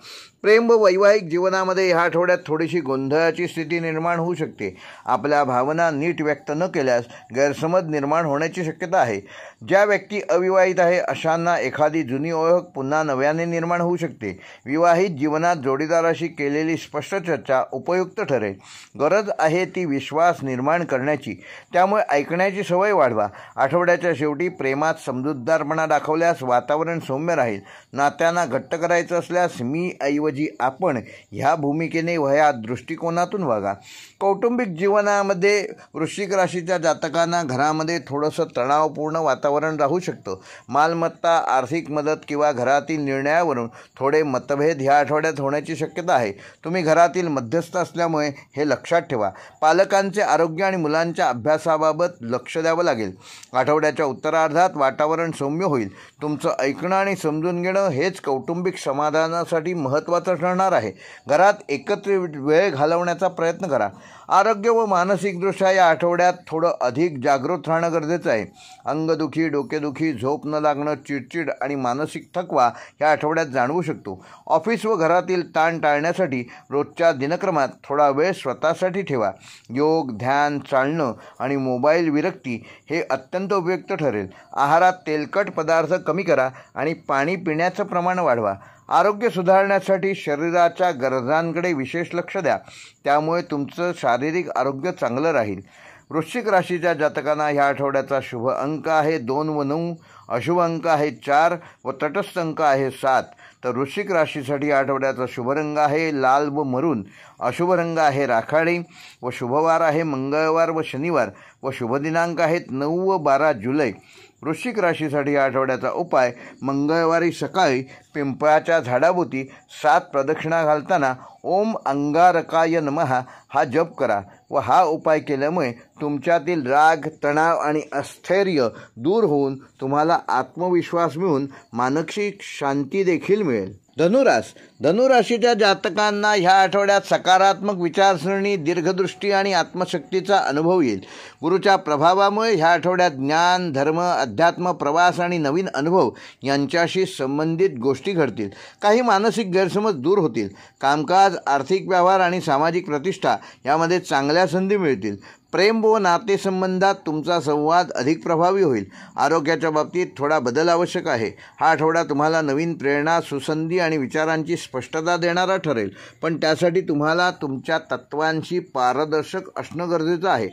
प्रेम व वैवाहिक जीवनामध्ये ह्या आठवड्यात थोडीशी गोंधळाची स्थिती निर्माण होऊ शकते. आपल्या भावना नीट व्यक्त न केल्यास गैरसमज निर्माण होण्याची शक्यता आहे. ज्या व्यक्ती अविवाहित आहे अशांना एखादी जुनी ओळख पुन्हा नव्याने निर्माण होऊ शकते. विवाहित जीवनात जोडीदाराशी केलेली स्पष्ट चर्चा उपयुक्त ठरेल. गरज आहे ती विश्वास निर्माण करण्याची, त्यामुळे ऐकण्याची सवय वाढवा. आठवड्याच्या शेवटी प्रेमात समजूतदारपणा दाखवल्यास वातावरण सौम्य राहील. नात्यांना घट्ट करायचं असल्यास मी ऐवजी आपण ह्या भूमिकेने व ह्या दृष्टिकोनातून वागा. कौटुंबिक जीवनामध्ये वृश्चिक राशीच्या जातकांना घरामध्ये थोडंसं तणावपूर्ण वातावरण राहू शकतं. मालमत्ता, आर्थिक मदत किंवा घरातील निर्णयावरून थोडे मतभेद ह्या आठवड्यात होण्याची शक्यता आहे. तुम्ही घरातील मध्यस्थ असल्यामुळे हे लक्षात ठेवा. पालकांचे आरोग्य आणि मुलांच्या अभ्यासाबाबत लक्ष द्यावं लागेल. आठवड्याच्या उत्तरार्धात वातावरण सौम्य होईल. तुमचं ऐकणं आणि समजून घेणं हेच कौटुंबिक समाधानासाठी महत्त्वाचं ठरणार आहे. घरात एकत्र वेळ घालवण्याचा प्रयत्न करा. आरोग्य व मानसिकदृष्ट्या या आठवड्यात थोडं अधिक जागृत राहणं गरजेचं आहे. अंगदुखी, डोकेदुखी, झोप न लागणं, चिडचिड आणि मानसिक थकवा या आठवड्यात जाणवू शकतो. ऑफिस व घरातील ताण टाळण्यासाठी रोजच्या दिनक्रमात थोडा वेळ स्वतःसाठी ठेवा. योग, ध्यान, चालणं आणि मोबाईल विरक्ती हे अत्यंत उपयुक्त ठरेल. आहारात तेलकट पदार्थ कमी करा आणि पाणी पिण्याचं प्रमाण वाढवा. आरोग्य सुधारण्यासाठी शरीराच्या गरजांकडे विशेष लक्ष द्या, त्यामुळे तुमचं शारीरिक आरोग्य चांगलं राहील. वृश्चिक राशीच्या जातकांना ह्या आठवड्याचा शुभ अंक आहे 2 व 9, अशुभ अंक आहे 4 व तटस्थ अंक आहे 7. तर वृश्चिक राशीसाठी आठवड्याचा शुभ रंग आहे लाल व मरून, अशुभ रंग आहे राखाडी व शुभवार आहे मंगळवार व शनिवार व शुभ दिनांक आहेत 9 व 12 जुलै. वृश्चिक राशीसाठी आठवड्याचा उपाय: मंगळवारी सकाळी पिंपळाच्या झाडाभोवती 7 प्रदक्षिणा घालताना ओम अंगारकाय नमः हा जप करा व हा उपाय केल्यामुळे तुमच्यातील राग, तणाव आणि स्थैर्य दूर होऊन तुम्हाला आत्मविश्वास मिळून मानसिक शांती देखील मिळेल. धनुराशीच्या जातकांना ह्या आठवड्यात सकारात्मक विचारसरणी, दीर्घदृष्टी आणि आत्मशक्तीचा अनुभव येईल. गुरुच्या प्रभावामुळे ह्या आठवड्यात ज्ञान, धर्म, अध्यात्म, प्रवास आणि नवीन अनुभव यांच्याशी संबंधित गोष्टी घडतील. काही मानसिक गैरसमज दूर होतील. कामकाज, आर्थिक व्यवहार आणि सामाजिक प्रतिष्ठा यामध्ये चांगल्या संधी मिळतील. प्रेम व नातेसंबंधात तुमचा संवाद अधिक प्रभावी होईल. आरोग्याच्या बाबतीत थोडा बदल आवश्यक आहे. हा आठवडा तुम्हाला नवीन प्रेरणा, सुसंधी आणि विचारांची स्पष्टता देणारा ठरेल, पण त्यासाठी तुम्हाला तुमच्या तत्वांशी पारदर्शक असणं गरजेचं आहे.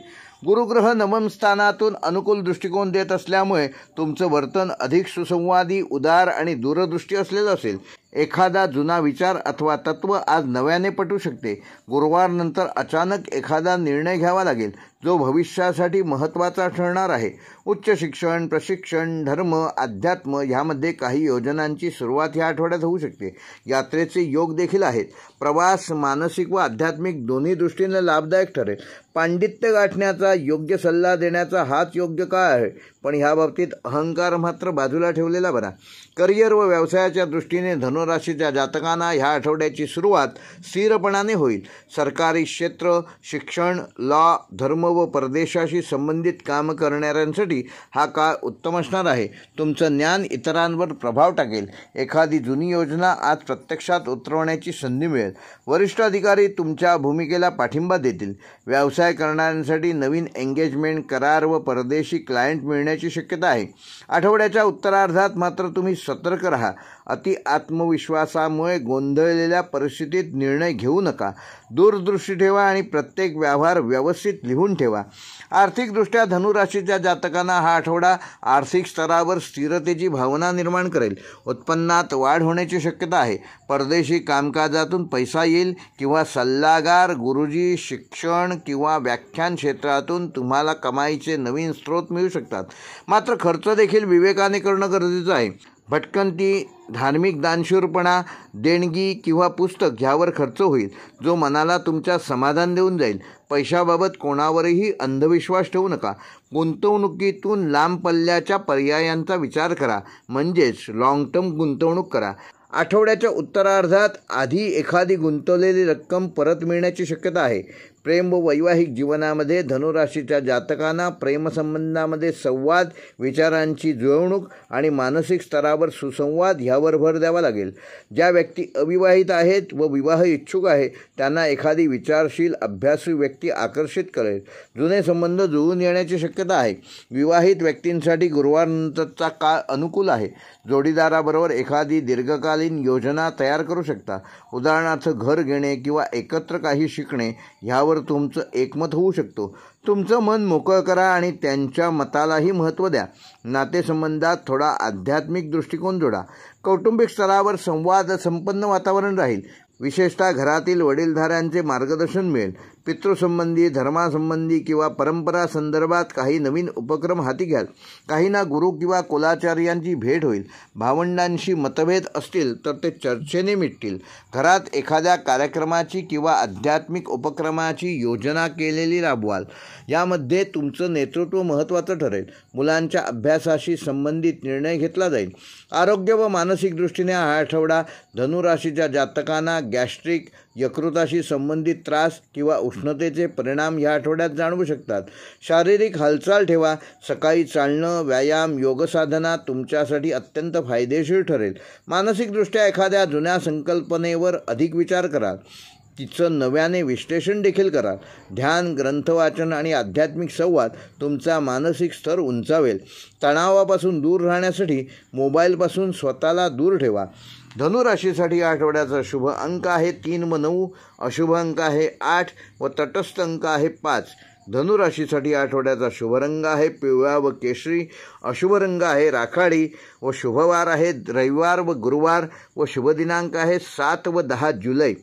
गुरुग्रह नवम स्थानातून अनुकूल दृष्टिकोन देत असल्यामुळे तुमचं वर्तन अधिक सुसंवादी, उदार आणि दूरदृष्टी असलेलं असेल. एखादा जुना विचार अथवा तत्व आज नव्याने पटू शकते. गुरुवारनंतर अचानक एखादा निर्णय घ्यावा लागेल जो भविष्यासाठी महत्त्वाचा ठरणार आहे. उच्च शिक्षण, प्रशिक्षण, धर्म, अध्यात्म ह्यामध्ये काही योजनांची सुरुवात ह्या आठवड्यात होऊ शकते. यात्रेचे योग देखील आहेत. प्रवास मानसिक व आध्यात्मिक दोन्ही दृष्टीने लाभदायक ठरेल. पांडित्य गाठण्याचा, योग्य सल्ला देण्याचा हाच योग्य काळ आहे, पण ह्या बाबतीत अहंकार मात्र बाजूला ठेवलेला बरा. करिअर व व्यवसायाच्या दृष्टीने धनुराशीच्या जातकांना ह्या आठवड्याची सुरुवात स्थिरपणाने होईल. सरकारी क्षेत्र, शिक्षण, लॉ, धर्म व परदेशाशी संबंधित काम करणाऱ्यांसाठी हा काळ उत्तम असणार आहे. तुमचं ज्ञान इतरांवर प्रभाव टाकेल. एखादी जुनी योजना आज प्रत्यक्षात उतरवण्याची संधी मिळेल. वरिष्ठ अधिकारी तुमच्या भूमिकेला पाठिंबा देतील. व्यवसाय करणाऱ्यांसाठी नवीन एंगेजमेंट, करार व परदेशी क्लायंट मिळण्याची शक्यता आहे. आठवड्याच्या उत्तरार्धात मात्र तुम्ही सतर्क राहा. अति आत्मविश्वासामुळे गोंधळलेल्या परिस्थितीत निर्णय घेऊ नका. दूरदृष्टी ठेवा आणि प्रत्येक व्यवहार व्यवस्थित लिहून ठेवा. आर्थिकदृष्ट्या धनुराशीच्या जातकांना हा आठवडा आर्थिक स्तरावर स्थिरतेची भावना निर्माण करेल. उत्पन्नात वाढ होण्याची शक्यता आहे. परदेशी कामकाजातून पैसा येईल किंवा सल्लागार, गुरुजी, शिक्षण किंवा व्याख्यान क्षेत्रातून तुम्हाला कमाईचे नवीन स्रोत मिळू शकतात. मात्र खर्च देखील विवेकाने करणं गरजेचं आहे. भटकंती, धार्मिक दानशूरपणा, देणगी किंवा पुस्तक ह्यावर खर्च होईल जो मनाला तुमच्या समाधान देऊन जाईल. पैशाबाबत कोणावरही अंधविश्वास ठेवू नका. गुंतवणुकीतून लांब पल्ल्याच्या पर्यायांचा विचार करा, म्हणजेच लॉंग टर्म गुंतवणूक करा. आठवड्याच्या उत्तरार्धात आधी एखादी गुंतवलेली रक्कम परत मिळण्याची शक्यता आहे. प्रेम व वैवाहिक जीवनामध्ये धनुराशीच्या जातकांना प्रेमसंबंधामध्ये संवाद, विचारांची जुळवणूक आणि मानसिक स्तरावर सुसंवाद ह्यावर भर द्यावा लागेल. ज्या व्यक्ती अविवाहित आहेत व विवाह इच्छुक आहे त्यांना एखादी विचारशील, अभ्यासू व्यक्ती आकर्षित करेल. जुने संबंध जुळून येण्याची शक्यता आहे. विवाहित व्यक्तींसाठी गुरुवारनंतरचा काळ अनुकूल आहे. जोडीदाराबरोबर एखादी दीर्घकालीन योजना तयार करू शकता. उदाहरणार्थ घर घेणे किंवा एकत्र काही शिकणे ह्यावर तुमचं एकमत होऊ शकतो. तुमचं मन मोकळं करा आणि त्यांच्या मतालाही महत्त्व द्या. नातेसंबंधात थोडा आध्यात्मिक दृष्टिकोन जोडा. कौटुंबिक स्तरावर संवाद संपन्न वातावरण राहील. विशेषतः घरातील वडीलधाऱ्यांचे मार्गदर्शन मिळेल. पितृसंबंधी, धर्मासंबंधी किंवा परंपरा संदर्भात काही नवीन उपक्रम हाती घ्याल. काहींना गुरु किंवा कुलाचार्यांची भेट होईल. भावंडांशी मतभेद असतील तर ते चर्चेने मिटतील. घरात एखाद्या कार्यक्रमाची किंवा आध्यात्मिक उपक्रमाची योजना केलेली राबवाल. यामध्ये तुमचं नेतृत्व महत्त्वाचं ठरेल. मुलांच्या अभ्यासाशी संबंधित निर्णय घेतला जाईल. आरोग्य व मानसिक दृष्टीने हा आठवडा धनुराशीच्या जातकांना गॅस्ट्रिक, यकृताशी संबंधित त्रास किंवा उष्णतेचे परिणाम या आठवड्यात जाणवू शकतात. शारीरिक हालचाल ठेवा. सकाळी चालणं, व्यायाम, योगसाधना तुमच्यासाठी अत्यंत फायदेशीर ठरेल. मानसिकदृष्ट्या एखाद्या जुन्या संकल्पनेवर अधिक विचार करा. तिचं नव्याने विश्लेषण देखील करा. ध्यान, ग्रंथवाचन आणि आध्यात्मिक संवाद तुमचा मानसिक स्तर उंचावेल. तणावापासून दूर राहण्यासाठी मोबाईलपासून स्वतःला दूर ठेवा. धनुराशीसाठी आठवड्याचा शुभ अंक आहे 3 व 9, अशुभ अंक आहे 8 व तटस्थ अंक आहे 5. धनुराशीसाठी आठवड्याचा शुभ रंग आहे पिवळा व केशरी, अशुभ रंग आहे राखाडी व शुभवार आहे रविवार व गुरुवार व शुभ दिनांक आहे 7 व 10 जुलै.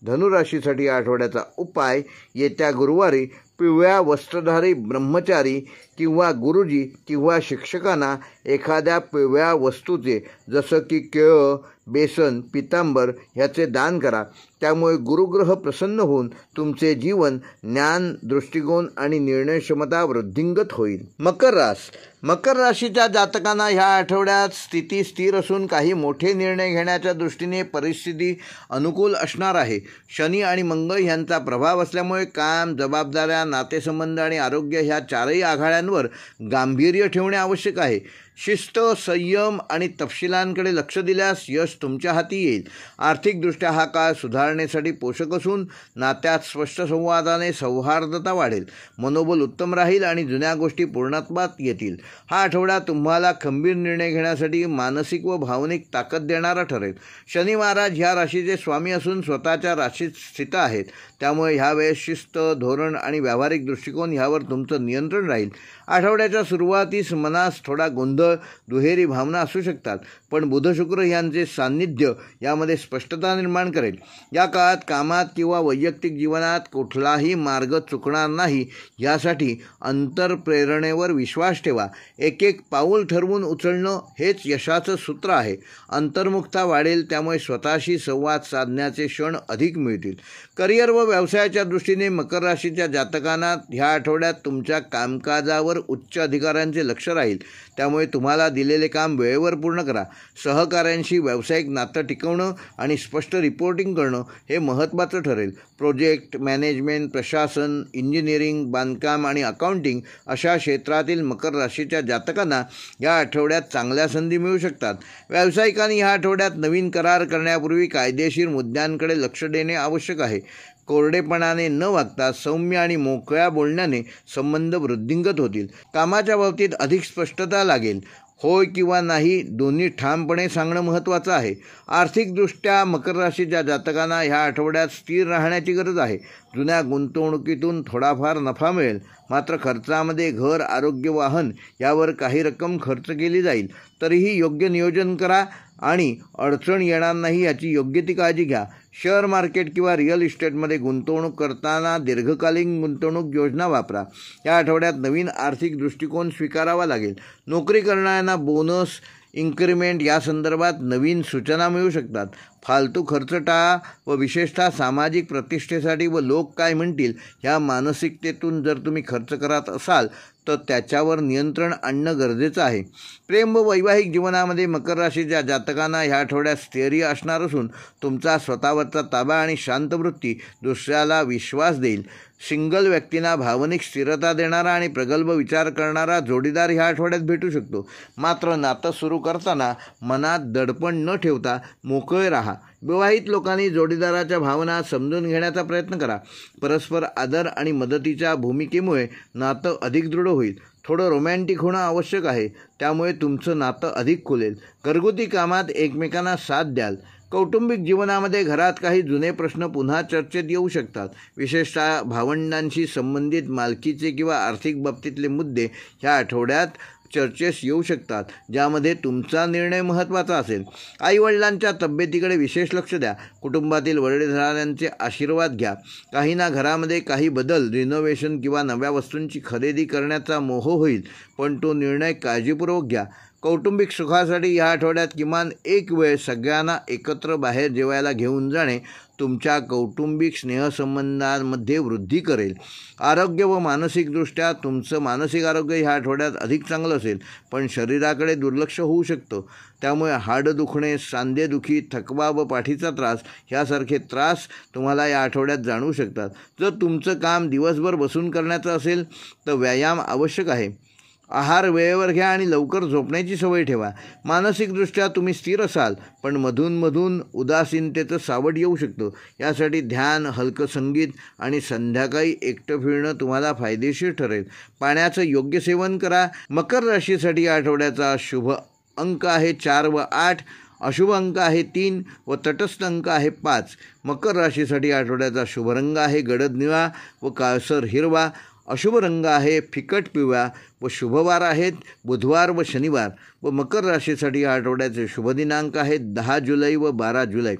धनुराशीसाठी आठवड्याचा उपाय येत्या गुरुवारी पिवळ्या वस्त्रधारी ब्रह्मचारी किंवा गुरुजी किंवा शिक्षकांना एखाद्या पिवळ्या वस्तूचे जसं की केळं, बेसन, पितांबर ह्याचे दान करा. त्यामुळे गुरुग्रह प्रसन्न होऊन तुमचे जीवन, ज्ञान, दृष्टिकोन आणि निर्णय क्षमता वृद्धिंगत होईल. मकर राशीच्या जातकांना ह्या आठवड्यात स्थिती स्थिर असून काही मोठे निर्णय घेण्याच्या दृष्टीने परिस्थिती अनुकूल असणार आहे. शनी आणि मंगळ यांचा प्रभाव असल्यामुळे काम, जबाबदाऱ्या, नातेसंबंध आणि आरोग्य ह्या चारही आघाड्यांवर गांभीर्य ठेवणे आवश्यक आहे. शिस्त, संयम आणि तपशिलांकडे लक्ष दिल्यास यश तुमच्या हाती येईल. आर्थिकदृष्ट्या हा काळ सुधारण्यासाठी पोषक असून नात्यात स्पष्ट संवादाने सौहार्दता वाढेल. मनोबल उत्तम राहील आणि जुन्या गोष्टी पूर्णत्वात येतील. हा आठवडा तुम्हाला खंबीर निर्णय घेण्यासाठी मानसिक व भावनिक ताकद देणारा ठरेल. शनी महाराज ह्या राशीचे स्वामी असून स्वतःच्या राशीत स्थित आहेत. त्यामुळे ह्यावेळेस शिस्त, धोरण आणि व्यावहारिक दृष्टिकोन ह्यावर तुमचं नियंत्रण राहील. आठवड्याच्या सुरुवातीस मनास थोडा गोंधळ, दुहेरी भावना असू शकतात, पण बुध शुक्र यांचे सान्निध्य यामध्ये स्पष्टता निर्माण करेल. या काळात कामात किंवा वैयक्तिक जीवनात कुठलाही मार्ग चुकणार नाही यासाठी अंतर्प्रेरणेवर विश्वास ठेवा. एक एक पाऊल ठरवून उचलणं हेच यशाचं सूत्र आहे. अंतर्मुखता वाढेल, त्यामुळे स्वतःशी संवाद साधण्याचे क्षण अधिक मिळतील. करिअर व व्यवसायाच्या दृष्टीने मकर राशीच्या जातकांना ह्या आठवड्यात तुमच्या कामकाजावर उच्च अधिकाऱ्यांचे लक्ष राहील. त्यामुळे तुम्हाला दिलेले काम वेळेवर पूर्ण करा. सहकाऱ्यांशी व्यावसायिक नातं टिकवणं आणि स्पष्ट रिपोर्टिंग करणं हे महत्त्वाचं ठरेल. प्रोजेक्ट मॅनेजमेंट, प्रशासन, इंजिनिअरिंग, बांधकाम आणि अकाउंटिंग अशा क्षेत्रातील मकर राशीच्या जातकांना या आठवड्यात चांगल्या संधी मिळू शकतात. व्यावसायिकांनी ह्या आठवड्यात नवीन करार करण्यापूर्वी कायदेशीर मुद्द्यांकडे लक्ष देणे आवश्यक आहे. कोरडेपणाने न वागता सौम्य आणि मोकळ्या बोलण्याने संबंध वृद्धिंगत होतील. कामाच्या बाबतीत अधिक स्पष्टता लागेल. होय किंवा नाही दोन्ही ठामपणे सांगणं महत्त्वाचं आहे. आर्थिकदृष्ट्या मकर राशीच्या जातकांना ह्या आठवड्यात स्थिर राहण्याची गरज आहे. जुन्या गुंतवणुकीतून थोडाफार नफा मिळेल, मात्र खर्चामध्ये घर, आरोग्य, वाहन यावर काही रक्कम खर्च केली जाईल. तरीही योग्य नियोजन करा आणि अडचण येणार नाही याची योग्य ती काळजी घ्या. शेअर मार्केट किंवा रिअल इस्टेटमध्ये गुंतवणूक करताना दीर्घकालीन गुंतवणूक योजना वापरा. या आठवड्यात नवीन आर्थिक दृष्टिकोन स्वीकारावा लागेल. नोकरी करणाऱ्यांना बोनस, इन्क्रिमेंट या संदर्भात नवीन सूचना मिळू शकतात. फालतू खर्च टाळा व विशेषतः सामाजिक प्रतिष्ठेसाठी व लोक काय म्हणतील ह्या मानसिकतेतून जर तुम्ही खर्च करत असाल तर त्याच्यावर नियंत्रण आणणं गरजेचं आहे. प्रेम व वैवाहिक जीवनामध्ये मकर राशीच्या जातकांना ह्या आठवड्यात स्थैर्य असणार असून तुमचा स्वतःवरचा ताबा आणि शांतवृत्ती दुसऱ्याला विश्वास देईल. सिंगल व्यक्तींना भावनिक स्थिरता देणारा आणि प्रगल्भ विचार करणारा जोडीदार ह्या आठवड्यात भेटू शकतो. मात्र नातं सुरू करताना मनात दडपण न ठेवता मोकळे राहा. विवाहित लोकांनी जोडीदाराच्या भावना समजून घेण्याचा प्रयत्न करा. परस्पर आदर आणि मदतीच्या भूमिकेमुळे नातं अधिक दृढ होईल. थोडं रोमॅन्टिक होणं आवश्यक आहे, त्यामुळे तुमचं नातं अधिक खुलेल. घरगुती कामात एकमेकांना साथ द्याल. कौटुंबिक जीवनामध्ये घरात काही जुने प्रश्न पुन्हा चर्चेत येऊ शकतात. विशेषतः भावंडांशी संबंधित मालकीचे किंवा आर्थिक बाबतीतले मुद्दे ह्या आठवड्यात चर्चेस येऊ शकतात, ज्यामध्ये तुमचा निर्णय महत्त्वाचा असेल. आईवडिलांच्या तब्येतीकडे विशेष लक्ष द्या. कुटुंबातील वडीलधाऱ्यांचे आशीर्वाद घ्या. काहींना घरामध्ये काही बदल, रिनोव्हेशन किंवा नव्या वस्तूंची खरेदी करण्याचा मोह होईल, पण तो निर्णय काळजीपूर्वक घ्या. कौटुंबिक सुखासाठी या आठवड्यात किमान एक वेळ सगळ्यांना एकत्र बाहेर जेवायला घेऊन जाणे तुमच्या कौटुंबिक स्नेहसंबंधांमध्ये वृद्धी करेल. आरोग्य व मानसिकदृष्ट्या तुमचं मानसिक आरोग्य ह्या आठवड्यात अधिक चांगलं असेल, पण शरीराकडे दुर्लक्ष होऊ शकतं. त्यामुळे हाडं दुखणे, सांधेदुखी, थकवा व पाठीचा त्रास ह्यासारखे त्रास तुम्हाला या आठवड्यात जाणवू शकतात. जर तुमचं काम दिवसभर बसून करण्याचं असेल तर व्यायाम आवश्यक आहे. आहार वेळेवर घ्या आणि लवकर झोपण्याची सवय ठेवा. मानसिकदृष्ट्या तुम्ही स्थिर असाल, पण मधूनमधून उदासीनतेचं सावट येऊ शकतं. यासाठी ध्यान, हलकं संगीत आणि संध्याकाळी एकटं फिरणं तुम्हाला फायदेशीर ठरेल. पाण्याचं योग्य सेवन करा. मकर राशीसाठी या आठवड्याचा शुभ अंक आहे 4 व 8. अशुभ अंक आहे 3 व तटस्थ अंक आहे 5. मकर राशीसाठी आठवड्याचा शुभ रंग आहे गडद निळा व काळसर हिरवा. अशुभ रंग आहे फिकट पिवळा व शुभवार आहेत बुधवार व शनिवार व मकर राशीसाठी या आठवड्याचे शुभ दिनांक आहेत 10 जुलै व 12 जुलै.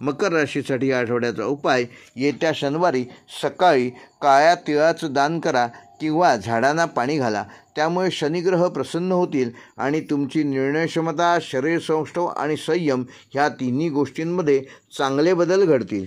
मकर राशीसाठी या आठवड्याचा उपाय येत्या शनिवारी सकाळी काळ्या तिळाचं दान करा किंवा झाडांना पाणी घाला. त्यामुळे शनिग्रह प्रसन्न होतील आणि तुमची निर्णयक्षमता, शरीरसौष्ठव आणि संयम ह्या तिन्ही गोष्टींमध्ये चांगले बदल घडतील.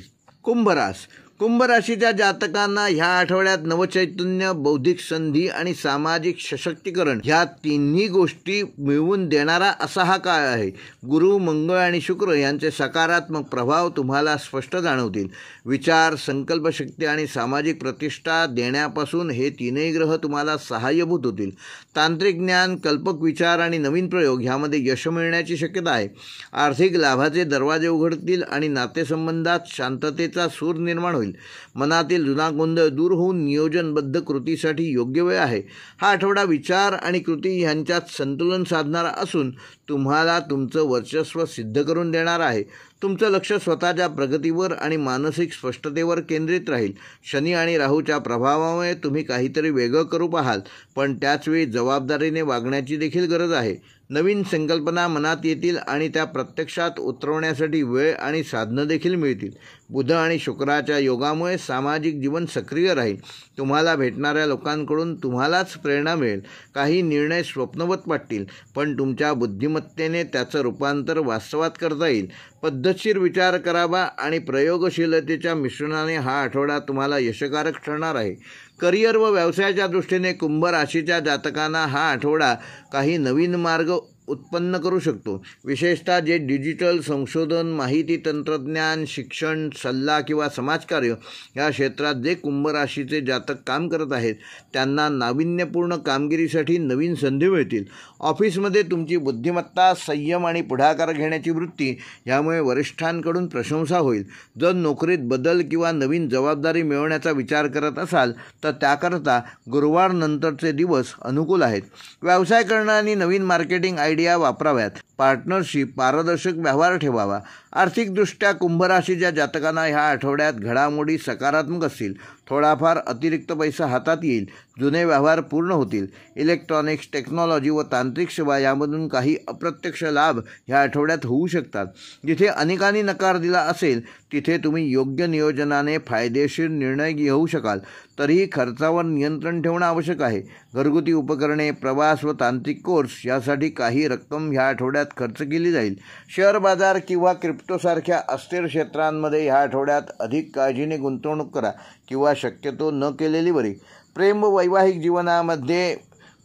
कुंभ राशीच्या जातकांना ह्या आठवड्यात नवचैतन्य, बौद्धिक संधी आणि सामाजिक सशक्तीकरण ह्या तिन्ही गोष्टी मिळवून देणारा असा हा काळ आहे. गुरु, मंगळ आणि शुक्र यांचे सकारात्मक प्रभाव तुम्हाला स्पष्ट जाणवतील. विचार, संकल्पशक्ती आणि सामाजिक प्रतिष्ठा देण्यापासून हे तीनही ग्रह तुम्हाला सहाय्यभूत होतील. तांत्रिक ज्ञान, कल्पक विचार आणि नवीन प्रयोग ह्यामध्ये यश मिळण्याची शक्यता आहे. आर्थिक लाभाचे दरवाजे उघडतील आणि नातेसंबंधात शांततेचा सूर निर्माण होईल. मनातील जुना गोंधळ दूर होऊन नियोजनबद्ध कृतीसाठी योग्य वेळ आहे. हा आठवडा विचार आणि कृती यांच्यात संतुलन साधणारा असून तुम्हाला तुमचं वर्चस्व सिद्ध करून देणार आहे. तुमचं लक्ष स्वतःच्या प्रगतीवर आणि मानसिक स्पष्टतेवर केंद्रित राहील. शनी आणि राहूच्या प्रभावामुळे तुम्ही काहीतरी वेगळं करू पाहाल, पण त्याचवेळी जबाबदारीने वागण्याची देखील गरज आहे. नवीन संकल्पना मनात येतील आणि त्या प्रत्यक्षात उतरवण्यासाठी वेळ आणि साधनं देखील मिळतील. बुध आणि शुक्राच्या योगामुळे सामाजिक जीवन सक्रिय राहील. तुम्हाला भेटणाऱ्या लोकांकडून तुम्हालाच प्रेरणा मिळेल. काही निर्णय स्वप्नवत वाटतील, पण तुमच्या बुद्धिमत्तेने त्याचं रूपांतर वास्तवात करता येईल. पद्धतशीर विचार करावा आणि प्रयोगशीलतेच्या मिश्रणाने हा आठवडा तुम्हाला यशकारक ठरणार आहे. करिअर व व्यवसायाच्या दृष्टीने कुंभ राशीच्या जातकांना हा आठवडा काही नवीन मार्ग उत्पन्न करू शकतो. विशेषतः जे डिजिटल संशोधन, माहिती तंत्रज्ञान, शिक्षण, सल्ला किंवा समाजकार्य या क्षेत्रात जे कुंभ राशीचे जातक काम करत आहेत त्यांना नाविन्यपूर्ण कामगिरीसाठी नवीन संधी मिळतील. ऑफिसमध्ये तुमची बुद्धिमत्ता, संयम आणि पुढाकार घेण्याची वृत्ती यामुळे वरिष्ठांकडून प्रशंसा होईल. जर नोकरीत बदल किंवा नवीन जबाबदारी मिळवण्याचा विचार करत असाल तर त्याकरता गुरुवार नंतरचे दिवस अनुकूल आहेत. व्यवसाय करणाऱ्यांनी नवीन मार्केटिंग आयडिया वापराव्यात. पार्टनरशिप, पारदर्शक व्यवहार ठेवावा. आर्थिकदृष्ट्या कुंभ राशीच्या जातकांना ह्या आठवड्यात घडामोडी सकारात्मक असतील. थोडाफार अतिरिक्त पैसा हातात येईल. जुने व्यवहार पूर्ण होतील. इलेक्ट्रॉनिक्स, टेक्नॉलॉजी व तांत्रिक सेवा यामधून काही अप्रत्यक्ष लाभ ह्या आठवड्यात होऊ शकतात. जिथे अनेकांनी नकार दिला असेल तिथे तुम्ही योग्य नियोजनाने फायदेशीर निर्णय घेऊ शकाल. तरीही खर्चावर नियंत्रण ठेवणं आवश्यक आहे. घरगुती उपकरणे, प्रवास व तांत्रिक कोर्स यासाठी काही रक्कम ह्या आठवड्यात खर्च केली जाईल. शेअर बाजार किंवा क्रिप्टोसारख्या अस्थिर क्षेत्रांमध्ये ह्या आठवड्यात अधिक काळजीने गुंतवणूक करा किंवा शक्यतो न केलेली बरी. प्रेम व वैवाहिक जीवनामध्ये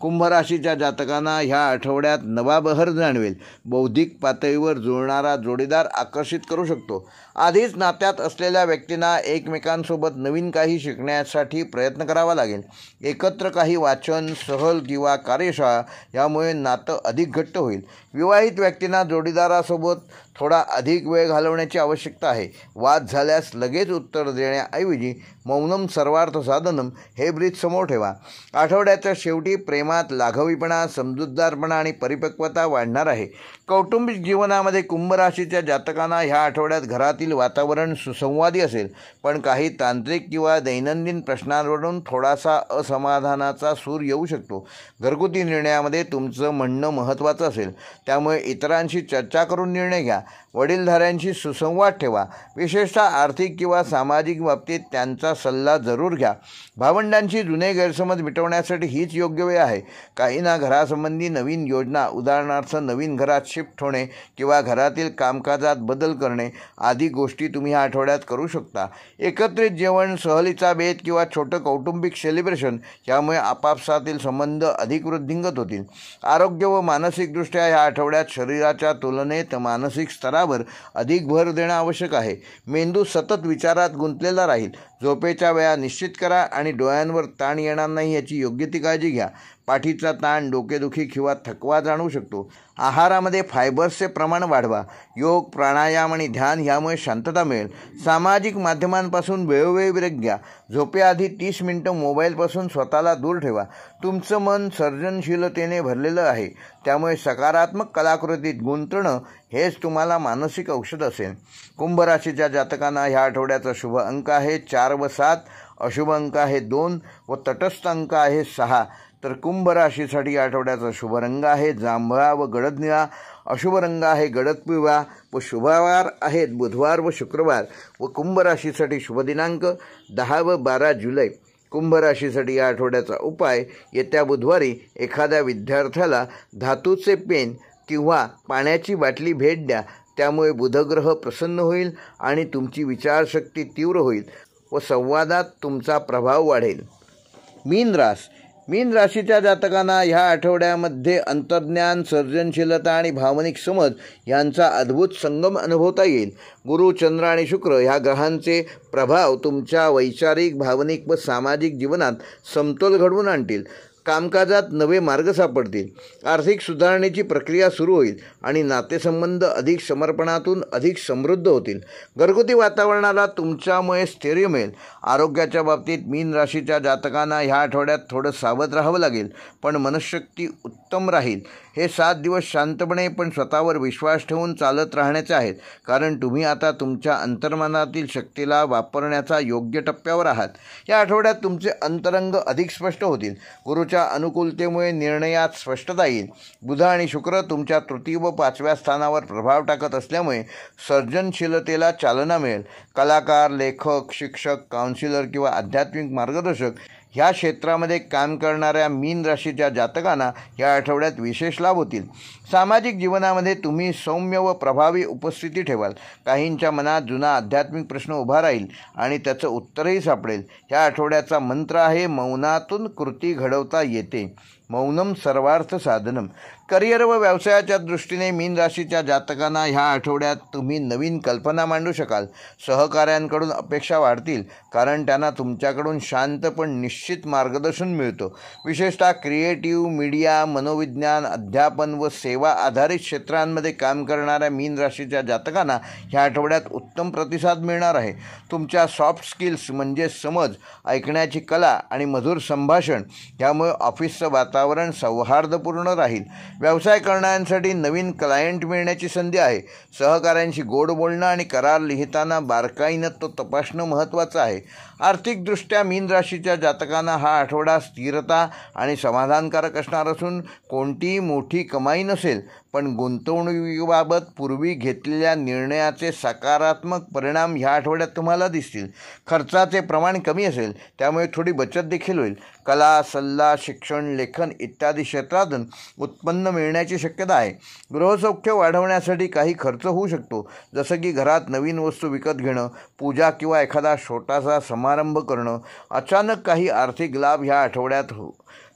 कुंभ राशीच्या जातकांना ह्या आठवड्यात नवा बहर जाणवेल. बौद्धिक पातळीवर जुळणारा जोडीदार आकर्षित करू शकतो. आधीच नात्यात असलेल्या व्यक्तींना एकमेकांसोबत नवीन काही शिकण्यासाठी प्रयत्न करावा लागेल. एकत्र काही वाचन, सहल किंवा कार्यशाळा यामुळे नातं अधिक घट्ट होईल. विवाहित व्यक्तींना जोडीदारासोबत थोडा अधिक वेळ घालवण्याची आवश्यकता आहे. वाद झाल्यास लगेच उत्तर देण्याऐवजी मौनम सर्वार्थ साधनम हे ब्रीज समोर ठेवा. आठवड्याच्या शेवटी प्रेमात लाघवीपणा, समजूतदारपणा आणि परिपक्वता वाढणार आहे. कौटुंबिक जीवनामध्ये कुंभ राशीच्या जातकांना ह्या आठवड्यात घरातील वातावरण सुसंवादी असेल, पण काही तांत्रिक किंवा दैनंदिन प्रश्नांवरून थोडासा असमाधानाचा सूर येऊ शकतो. घरगुती निर्णयामध्ये तुमचं म्हणणं महत्त्वाचं असेल, त्यामुळे इतरांशी चर्चा करून निर्णय घ्या. वडीलधाऱ्यांशी सुसंवाद ठेवा. विशेषतः आर्थिक किंवा सामाजिक बाबतीत त्यांचा सल्ला जरूर घ्या. भावंडांशी जुने गैरसमज मिटवण्यासाठी हीच योग्य वेळ आहे. काहींना घरासंबंधी नवीन योजना, उदाहरणार्थ नवीन घरात शिफ्ट होणे किंवा घरातील कामकाजात बदल करणे आदी गोष्टी तुम्ही ह्या आठवड्यात करू शकता. एकत्रित जेवण, सहलीचा बेत किंवा छोटं कौटुंबिक सेलिब्रेशन यामुळे आपापसातील संबंध अधिक वृद्धिंगत होतील. आरोग्य व मानसिकदृष्ट्या ह्या आठवड्यात शरीराच्या तुलनेत मानसिक स्तरावर अधिक भर देणं आवश्यक आहे. मेंदू सतत विचारात गुंतलेला राहील. झोपेच्या वेळा निश्चित करा आणि डोळ्यांवर ताण येणार नाही याची योग्य ती काळजी घ्या. पाठीचा ताण, डोकेदुखी किंवा थकवा जाणवू शकतो. आहारामध्ये फायबर्सचे प्रमाण वाढवा. योग, प्राणायाम आणि ध्यान यामुळे शांतता मिळेल. सामाजिक माध्यमांपासून वेळोवेळी ब्रेक घ्या. झोपेआधी 30 मिनिटं मोबाईलपासून स्वतःला दूर ठेवा. तुमचं मन सर्जनशीलतेने भरलेलं आहे, त्यामुळे सकारात्मक कलाकृतीत गुंतणं हेच तुम्हाला मानसिक औषध असेल. कुंभ राशीच्या जातकांना ह्या आठवड्याचा शुभ अंक आहे 4 व 7, अशुभ अंक आहे 2 व तटस्थ अंक आहे 6. तर कुंभ राशीसाठी आठवड्याचा शुभ रंग आहे जांभळा व गडद निळा, अशुभ रंग आहे गडद पिवळा व शुभवार आहेत बुधवार व शुक्रवार. व कुंभ राशीसाठी शुभ दिनांक 10 व 12 जुलै. कुंभ राशीसाठी या आठवड्याचा उपाय: येत्या बुधवारी एखाद्या विद्यार्थ्याला धातूचे पेन किंवा पाण्याची बाटली भेट द्या. त्यामुळे बुधग्रह प्रसन्न होईल आणि तुमची विचारशक्ती तीव्र होईल व संवादात तुमचा प्रभाव वाढेल. मीन राशीच्या जातकांना ह्या आठवड्यामध्ये अंतर्ज्ञान, सर्जनशीलता आणि भावनिक समज यांचा अद्भुत संगम अनुभवता येईल. गुरु, चंद्र आणि शुक्र ह्या ग्रहांचे प्रभाव तुमच्या वैचारिक, भावनिक व सामाजिक जीवनात समतोल घडवून आणतील. कामकाजात नवे मार्ग सापडतील. आर्थिक सुधारणेची प्रक्रिया सुरू होईल आणि नातेसंबंध अधिक समर्पणातून अधिक समृद्ध होतील. घरगुती वातावरणाला तुमच्यामुळे स्थैर्य मिळेल. आरोग्याच्या बाबतीत मीन राशीच्या जातकांना ह्या आठवड्यात थोडं सावध राहावं लागेल, पण मनःशक्ती उत्तम राहील. हे 7 दिवस शांतपणे पण स्वतःवर विश्वास ठेवून चालत राहण्याचे आहेत, कारण तुम्ही आता तुमच्या अंतर्मनातील शक्तीला वापरण्याचा योग्य टप्प्यावर आहात. या आठवड्यात तुमचे अंतरंग अधिक स्पष्ट होतील. गुरुच्या अनुकूलतेमुळे निर्णयात स्पष्टता येईल. बुध आणि शुक्र तुमच्या तृतीय व 5व्या स्थानावर प्रभाव टाकत असल्यामुळे सर्जनशीलतेला चालना मिळेल. कलाकार, लेखक, शिक्षक, काउन्सिलर किंवा आध्यात्मिक मार्गदर्शक ह्या क्षेत्रामध्ये काम करणाऱ्या मीन राशीच्या जातकांना या आठवड्यात विशेष लाभ होतील. सामाजिक जीवनामध्ये तुम्ही सौम्य व प्रभावी उपस्थिती ठेवाल. काहींच्या मनात जुना आध्यात्मिक प्रश्न उभा राहील आणि त्याचं उत्तरही सापडेल. या आठवड्याचा मंत्र आहे: मौनातून कृती घडवता येते. मौनम सर्वार्थ साधनम. करिअर व व्यवसायाच्या दृष्टीने मीन राशीच्या जातकांना ह्या आठवड्यात तुम्ही नवीन कल्पना मांडू शकाल. सहकाऱ्यांकडून अपेक्षा वाढतील, कारण त्यांना तुमच्याकडून शांत पण निश्चित मार्गदर्शन मिळतं. विशेषतः क्रिएटिव्ह, मीडिया, मनोविज्ञान, अध्यापन व सेवा आधारित क्षेत्रांमध्ये काम करणाऱ्या मीन राशीच्या जातकांना ह्या आठवड्यात उत्तम प्रतिसाद मिळणार आहे. तुमच्या सॉफ्ट स्किल्स म्हणजे समज, ऐकण्याची कला आणि मधुर संभाषण यामुळे ऑफिसचं वातावरण सौहार्दपूर्ण राहील. व्यवसाय करणाऱ्यांसाठी नवीन क्लायंट मिळण्याची संधी आहे. सहकाऱ्यांशी गोड बोलणं आणि करार लिहिताना बारकाईनं तो तपासणं महत्त्वाचं आहे. आर्थिकदृष्ट्या मीन राशीच्या जातकांना हा आठवडा स्थिरता आणि समाधानकारक असणार असून कोणतीही मोठी कमाई नसेल, पण गुंतवणुकीबाबत पूर्वी घेतलेल्या निर्णयाचे सकारात्मक परिणाम ह्या आठवड्यात तुम्हाला दिसतील. खर्चाचे प्रमाण कमी असेल, त्यामुळे थोडी बचत देखील होईल. कला, सल्ला, शिक्षण, लेखन इत्यादी क्षेत्रातून उत्पन्न मिळण्याची शक्यता आहे. गृहसौख्य वाढवण्यासाठी काही खर्च होऊ शकतो, जसं की घरात नवीन वस्तू विकत घेणं, पूजा किंवा एखादा छोटासा समारंभ करणं. अचानक काही आर्थिक लाभ ह्या आठवड्यात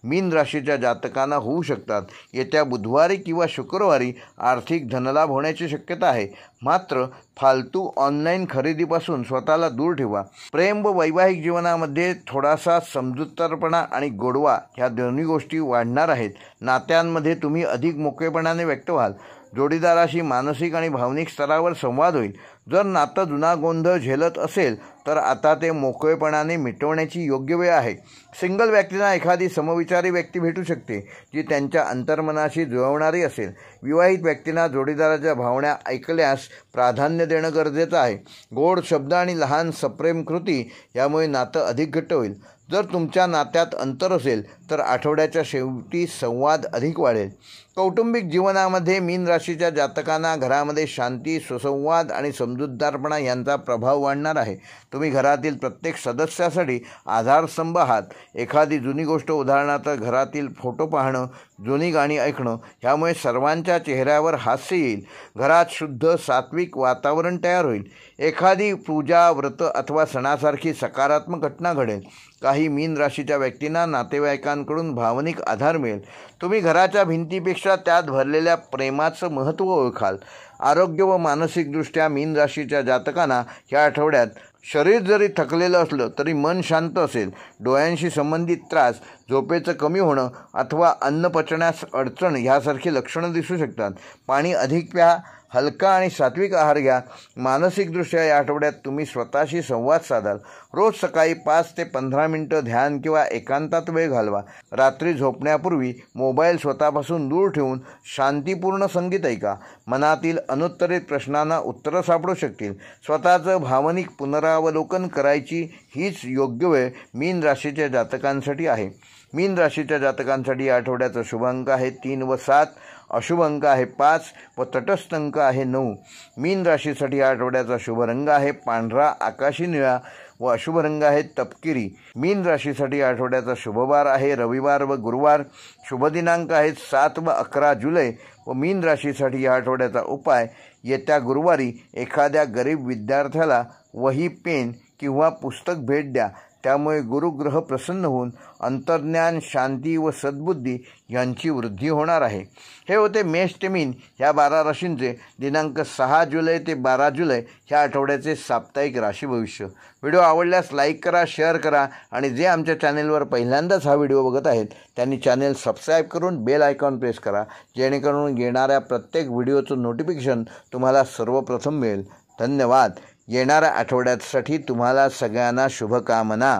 मीन राशीच्या जातकांना होऊ शकतात. येत्या बुधवारी किंवा शुक्रवारी आर्थिक धनलाभ होण्याची शक्यता आहे. मात्र फालतू ऑनलाईन खरेदीपासून स्वतःला दूर ठेवा. प्रेम व वैवाहिक जीवनामध्ये थोडासा समजूतदारपणा आणि गोडवा ह्या दोन्ही गोष्टी वाढणार आहेत. नात्यांमध्ये तुम्ही अधिक मोकळेपणाने व्यक्त व्हाल. जोडीदाराशी मानसिक आणि भावनिक स्तरावर संवाद होईल. जर नातं जुना गोंधळ झेलत असेल तर आता ते मोकळेपणाने मिटवण्याची योग्य वेळ आहे. सिंगल व्यक्तींना एखादी समविचारी व्यक्ती भेटू शकते, जी त्यांच्या अंतर्मनाशी जुळवणारी असेल. विवाहित व्यक्तींना जोडीदाराच्या भावना ऐकल्यास प्राधान्य देणं गरजेचं आहे. गोड शब्द आणि लहान सप्रेम कृती यामुळे नातं अधिक घट्ट होईल. जर तुमच्या नात्यात अंतर असेल तर आठवड्याच्या शेवटी संवाद अधिक वाढेल. कौटुंबिक जीवनामध्ये मीन राशीच्या जातकांना घरामध्ये शांती, सुसंवाद आणि समजूतदारपणा यांचा प्रभाव वाढणार आहे. तुम्ही घरातील प्रत्येक सदस्यासाठी आधारस्तंभ आहात. एखादी जुनी गोष्ट, उदाहरणार्थ घरातील फोटो पाहणं, जुनी गाणी ऐकणं, ह्यामुळे सर्वांच्या चेहऱ्यावर हास्य येईल. घरात शुद्ध, सात्विक वातावरण तयार होईल. एखादी पूजा, व्रत अथवा सणासारखी सकारात्मक घटना घडेल. काही मीन राशीच्या व्यक्तींना नातेवाईकांकडून भावनिक आधार मिळेल. तुम्ही घराच्या भिंतीपेक्षा त्यात भरलेल्या प्रेमाचं महत्त्व ओळखाल. आरोग्य व मानसिकदृष्ट्या मीन राशीच्या जातकांना या आठवड्यात शरीर जरी थकलेलं असलं तरी मन शांत असेल. डोळ्यांशी संबंधित त्रास, झोपेचं कमी होणं अथवा अन्न पचण्यास अडचण ह्यासारखी लक्षणं दिसू शकतात. पाणी अधिक प्या, हलका आणि सात्विक आहार घ्या. मानसिकदृष्ट्या या आठवड्यात तुम्ही स्वतःशी संवाद साधाल. रोज सकाळी 5 ते 15 मिनिटं ध्यान किंवा एकांतात वेळ घालवा. रात्री झोपण्यापूर्वी मोबाईल स्वतःपासून दूर ठेवून शांतीपूर्ण संगीत ऐका. मनातील अनुत्तरित प्रश्नांना उत्तरं सापडू शकतील. स्वतःचं भावनिक पुनरावलोकन करायची हीच योग्य वेळ मीन राशीच्या जातकांसाठी आहे. मीन राशीच्या जातकांसाठी या आठवड्याचा शुभ अंक आहे 3 व 7. अशुभ अंक आहे 5 व तटस्थ अंक आहे 9. मीन राशीसाठी या आठवड्याचा शुभ रंग आहे पांढरा आकाशी निळा व अशुभ रंग आहे तपकिरी. मीन राशीसाठी या आठवड्याचा शुभवार आहे रविवार व गुरुवार. शुभ दिनांक आहेत 7 व 11 जुलै. व मीन राशीसाठी या आठवड्याचा उपाय, येत्या गुरुवारी एखाद्या गरीब विद्यार्थ्याला वही, पेन किंवा पुस्तक भेट द्या. त्यामुळे गुरुग्रह प्रसन्न होऊन अंतर्ज्ञान, शांती व सद्बुद्धी यांची वृद्धी होणार आहे. हे होते मेष ते मीन ह्या 12 राशींचे दिनांक 6 जुलै ते 12 जुलै ह्या आठवड्याचे साप्ताहिक राशी भविष्य. व्हिडिओ आवडल्यास लाईक करा, शेअर करा आणि जे आमच्या चॅनेलवर पहिल्यांदाच हा व्हिडिओ बघत आहेत त्यांनी चॅनेल सबस्क्राईब करून बेल आयकॉन प्रेस करा, जेणेकरून येणाऱ्या प्रत्येक व्हिडिओचं नोटिफिकेशन तुम्हाला सर्वप्रथम मिळेल. धन्यवाद. येणाऱ्या आठवड्यासाठी तुम्हाला सगळ्यांना शुभकामना.